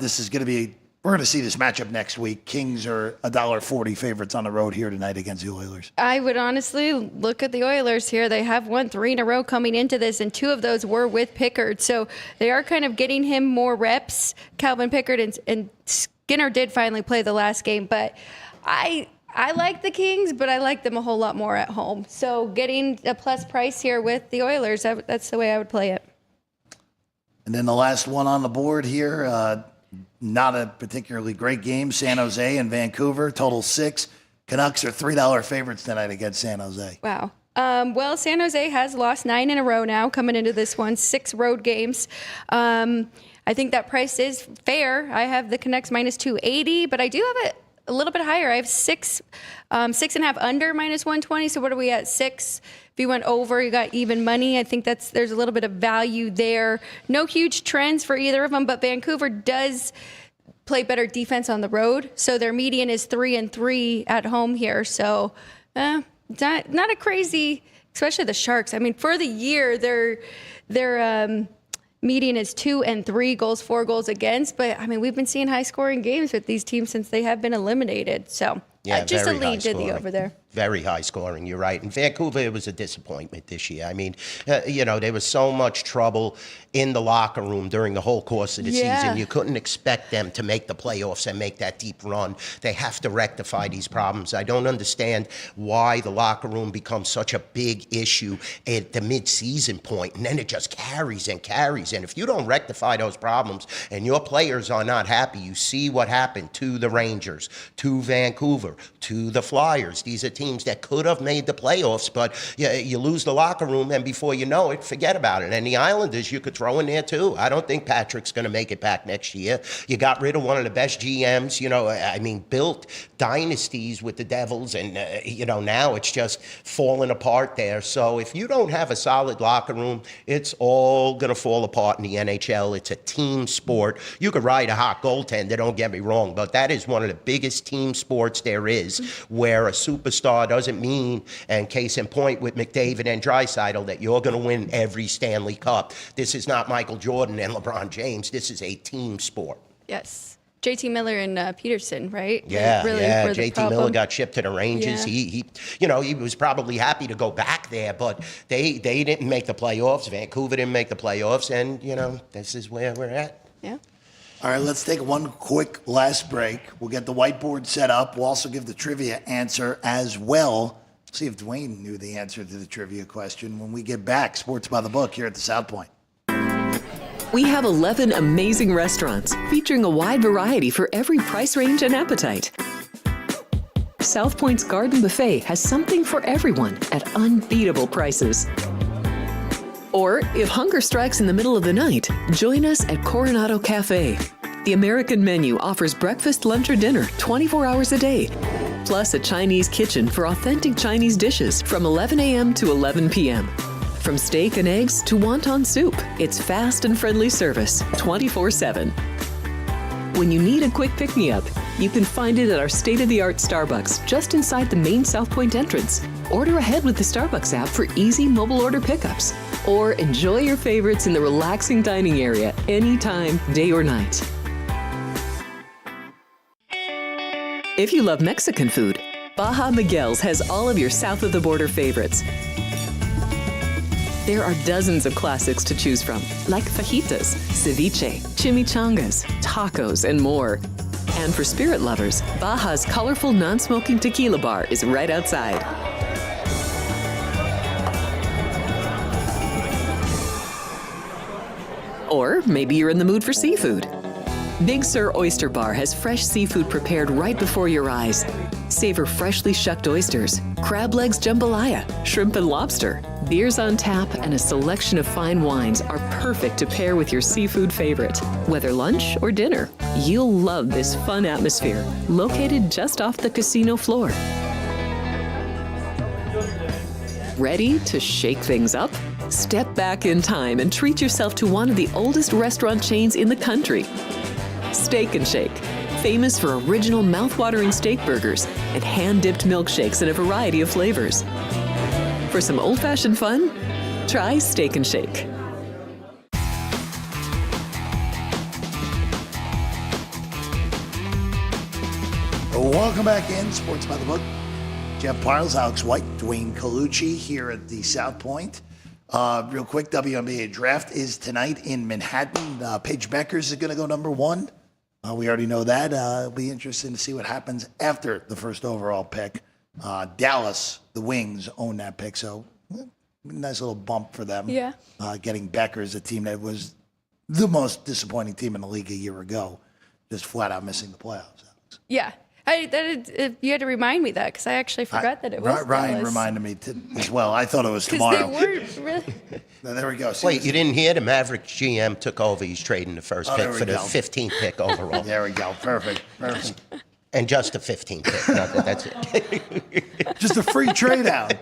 This is going to be We're going to see this matchup next week. Kings are $1.40 favorites on the road here tonight against the Oilers. I would honestly look at the Oilers here. They have won 3 in a row coming into this, and 2 of those were with Pickard. So they are kind of getting him more reps. Calvin Pickard and Skinner did finally play the last game, but I like the Kings, but I like them a whole lot more at home. So getting a plus price here with the Oilers, that's the way I would play it. And then the last one on the board here, not a particularly great game. San Jose and Vancouver, total 6. Canucks are $3 favorites tonight against San Jose. Wow. Well, San Jose has lost 9 in a row now coming into this one, 6 road games. I think that price is fair. I have the Canucks minus 280, but I do have it a little bit higher. I have 6.5 under minus 120. So what are we at? 6. If you went over, you got even money. I think there's a little bit of value there. No huge trends for either of them, but Vancouver does play better defense on the road. So their median is 3-3 at home here. So not a crazy, especially the Sharks. I mean, for the year, their median is 2-3 goals, 4 goals against. But I mean, we've been seeing high scoring games with these teams since they have been eliminated. So yeah, just a lead to the over there. Very high scoring, you're right. In Vancouver, it was a disappointment this year. I mean, there was so much trouble in the locker room during the whole course of the season. You couldn't expect them to make the playoffs and make that deep run. They have to rectify these problems. I don't understand why the locker room becomes such a big issue at the mid-season point, and then it just carries and carries. And if you don't rectify those problems and your players are not happy, you see what happened to the Rangers, to Vancouver, to the Flyers. These are teams that could have made the playoffs, but you lose the locker room, and before you know it, forget about it. And the Islanders, you could throw in there too. I don't think Patrick's going to make it back next year. You got rid of one of the best GMs, built dynasties with the Devils, and, now it's just falling apart there. So if you don't have a solid locker room, it's all going to fall apart in the NHL. It's a team sport. You could ride a hot goaltender, don't get me wrong, but that is one of the biggest team sports there is, where a superstar doesn't mean, and case in point with McDavid and Draisaitl, that you're going to win every Stanley Cup. This is not Michael Jordan and LeBron James. This is a team sport. Yes. JT Miller and Peterson, right? Yeah, really JT Miller got shipped to the Rangers. Yeah. He was probably happy to go back there, but they didn't make the playoffs. Vancouver didn't make the playoffs, and, this is where we're at. Yeah. All right, let's take one quick last break. We'll get the whiteboard set up. We'll also give the trivia answer as well. See if Dwayne knew the answer to the trivia question when we get back. Sports by the Book here at the South Point. We have 11 amazing restaurants featuring a wide variety for every price range and appetite. South Point's Garden Buffet has something for everyone at unbeatable prices. Or, if hunger strikes in the middle of the night, join us at Coronado Cafe. The American menu offers breakfast, lunch, or dinner 24 hours a day, plus a Chinese kitchen for authentic Chinese dishes from 11 a.m. to 11 p.m. From steak and eggs to wonton soup, it's fast and friendly service 24/7. When you need a quick pick-me-up, you can find it at our state-of-the-art Starbucks just inside the main South Point entrance. Order ahead with the Starbucks app for easy mobile order pickups. Or enjoy your favorites in the relaxing dining area anytime, day or night. If you love Mexican food, Baja Miguel's has all of your south of the border favorites. There are dozens of classics to choose from, like fajitas, ceviche, chimichangas, tacos, and more. And for spirit lovers, Baja's colorful non-smoking tequila bar is right outside. Or maybe you're in the mood for seafood. Big Sur Oyster Bar has fresh seafood prepared right before your eyes. Savor freshly shucked oysters, crab legs jambalaya, shrimp and lobster. Beers on tap and a selection of fine wines are perfect to pair with your seafood favorite. Whether lunch or dinner, you'll love this fun atmosphere, located just off the casino floor. Ready to shake things up? Step back in time and treat yourself to one of the oldest restaurant chains in the country. Steak and Shake, famous for original mouth-watering steak burgers and hand-dipped milkshakes in a variety of flavors. For some old-fashioned fun, try Steak and Shake. Welcome back in Sports by the Book. Jeff Parles, Alex White, Dwayne Colucci here at the South Point. Real quick, WNBA draft is tonight in Manhattan. Paige Beckers is going to go number 1. We already know that. It'll be interesting to see what happens after the first overall pick. Dallas, the Wings, own that pick, so nice little bump for them. Yeah. Getting Beckers, a team that was the most disappointing team in the league a year ago, just flat out missing the playoffs. Yeah. You had to remind me that because I actually forgot that it was Ryan Dallas. reminded me as well. I thought it was Because tomorrow. they weren't really. There we go. See, Wait, you didn't hear the Maverick GM took over? He's trading the first Oh, pick there we for the go. 15th pick overall. There we go. Perfect. And just a 15th pick. That's it. Just a free trade out.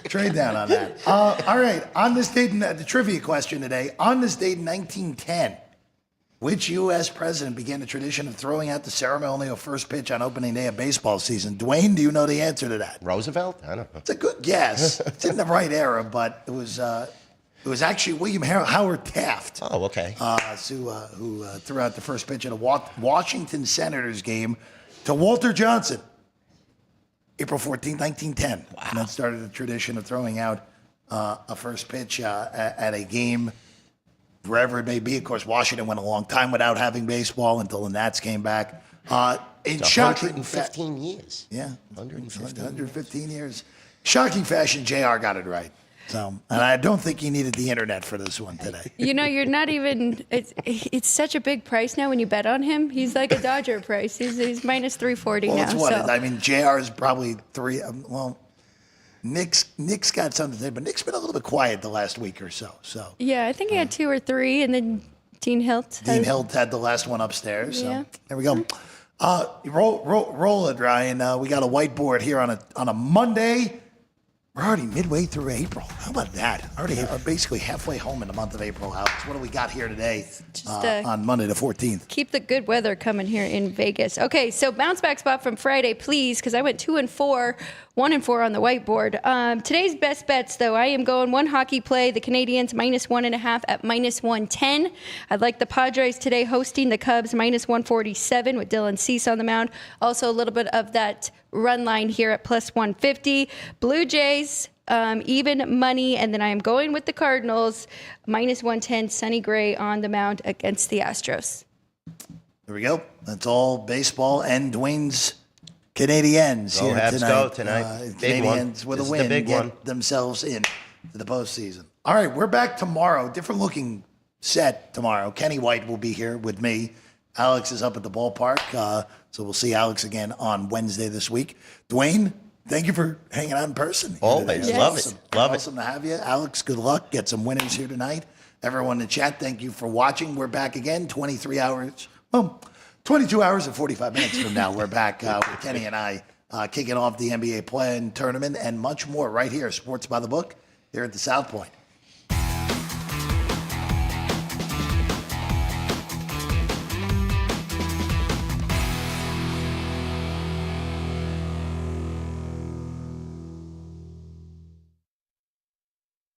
Trade down on that. All right. On this date, the trivia question today. On this date in 1910, which U.S. president began the tradition of throwing out the ceremonial first pitch on opening day of baseball season? Dwayne, do you know the answer to that? Roosevelt? I don't know. It's a good guess. It's in the right era, but it was actually William Howard Taft. Oh, okay. Who threw out the first pitch in a Washington Senators game to Walter Johnson, April 14, 1910. Wow. And that started the tradition of throwing out a first pitch at a game, wherever it may be. Of course, Washington went a long time without having baseball until the Nats came back. In shocking 115 years. Yeah. 115 years. Shocking fashion, JR got it right. So, and I don't think he needed the internet for this one today. You know, you're not even. It's such a big price now when you bet on him. He's like a Dodger price. He's minus 340 Well, now. it's what? So. I mean, JR is probably 3. Nick's got something to say, but Nick's been a little bit quiet the last week or so. So Yeah, I think he had 2 or 3, and then Dean Hilt. Dean Hilt had the last one upstairs. So Yeah. there we go. Roll it, Ryan. We got a whiteboard here on a Monday. We're already midway through April. How about that? Already basically halfway home in the month of April, Alex. What do we got here today on Monday the 14th? Keep the good weather coming here in Vegas. Okay, so bounce back spot from Friday, please, because I went 2 and 4, 1 and 4 on the whiteboard. Today's best bets, though, I am going one hockey play, the Canadiens minus 1.5 at minus 110. I'd like the Padres today hosting the Cubs minus 147 with Dylan Cease on the mound. Also a little bit of that run line here at plus 150. Blue Jays, even money, and then I am going with the Cardinals minus 110. Sonny Gray on the mound against the Astros. There we go. That's all baseball and Dwayne's Canadiens Go here Habs tonight. go tonight. Big one. Canadiens with This a is the win big get one. themselves in to the postseason. All right, we're back tomorrow. Different looking set tomorrow. Kenny White will be here with me. Alex is up at the ballpark, so we'll see Alex again on Wednesday this week. Dwayne, thank you for hanging out in person. Always. Yes. Love it. Love it. Awesome to have you. Alex, good luck. Get some winners here tonight. Everyone in the chat, thank you for watching. We're back again 22 hours and 45 minutes from now. We're back with Kenny and I kicking off the NBA play-in tournament and much more right here, Sports by the Book, here at the South Point.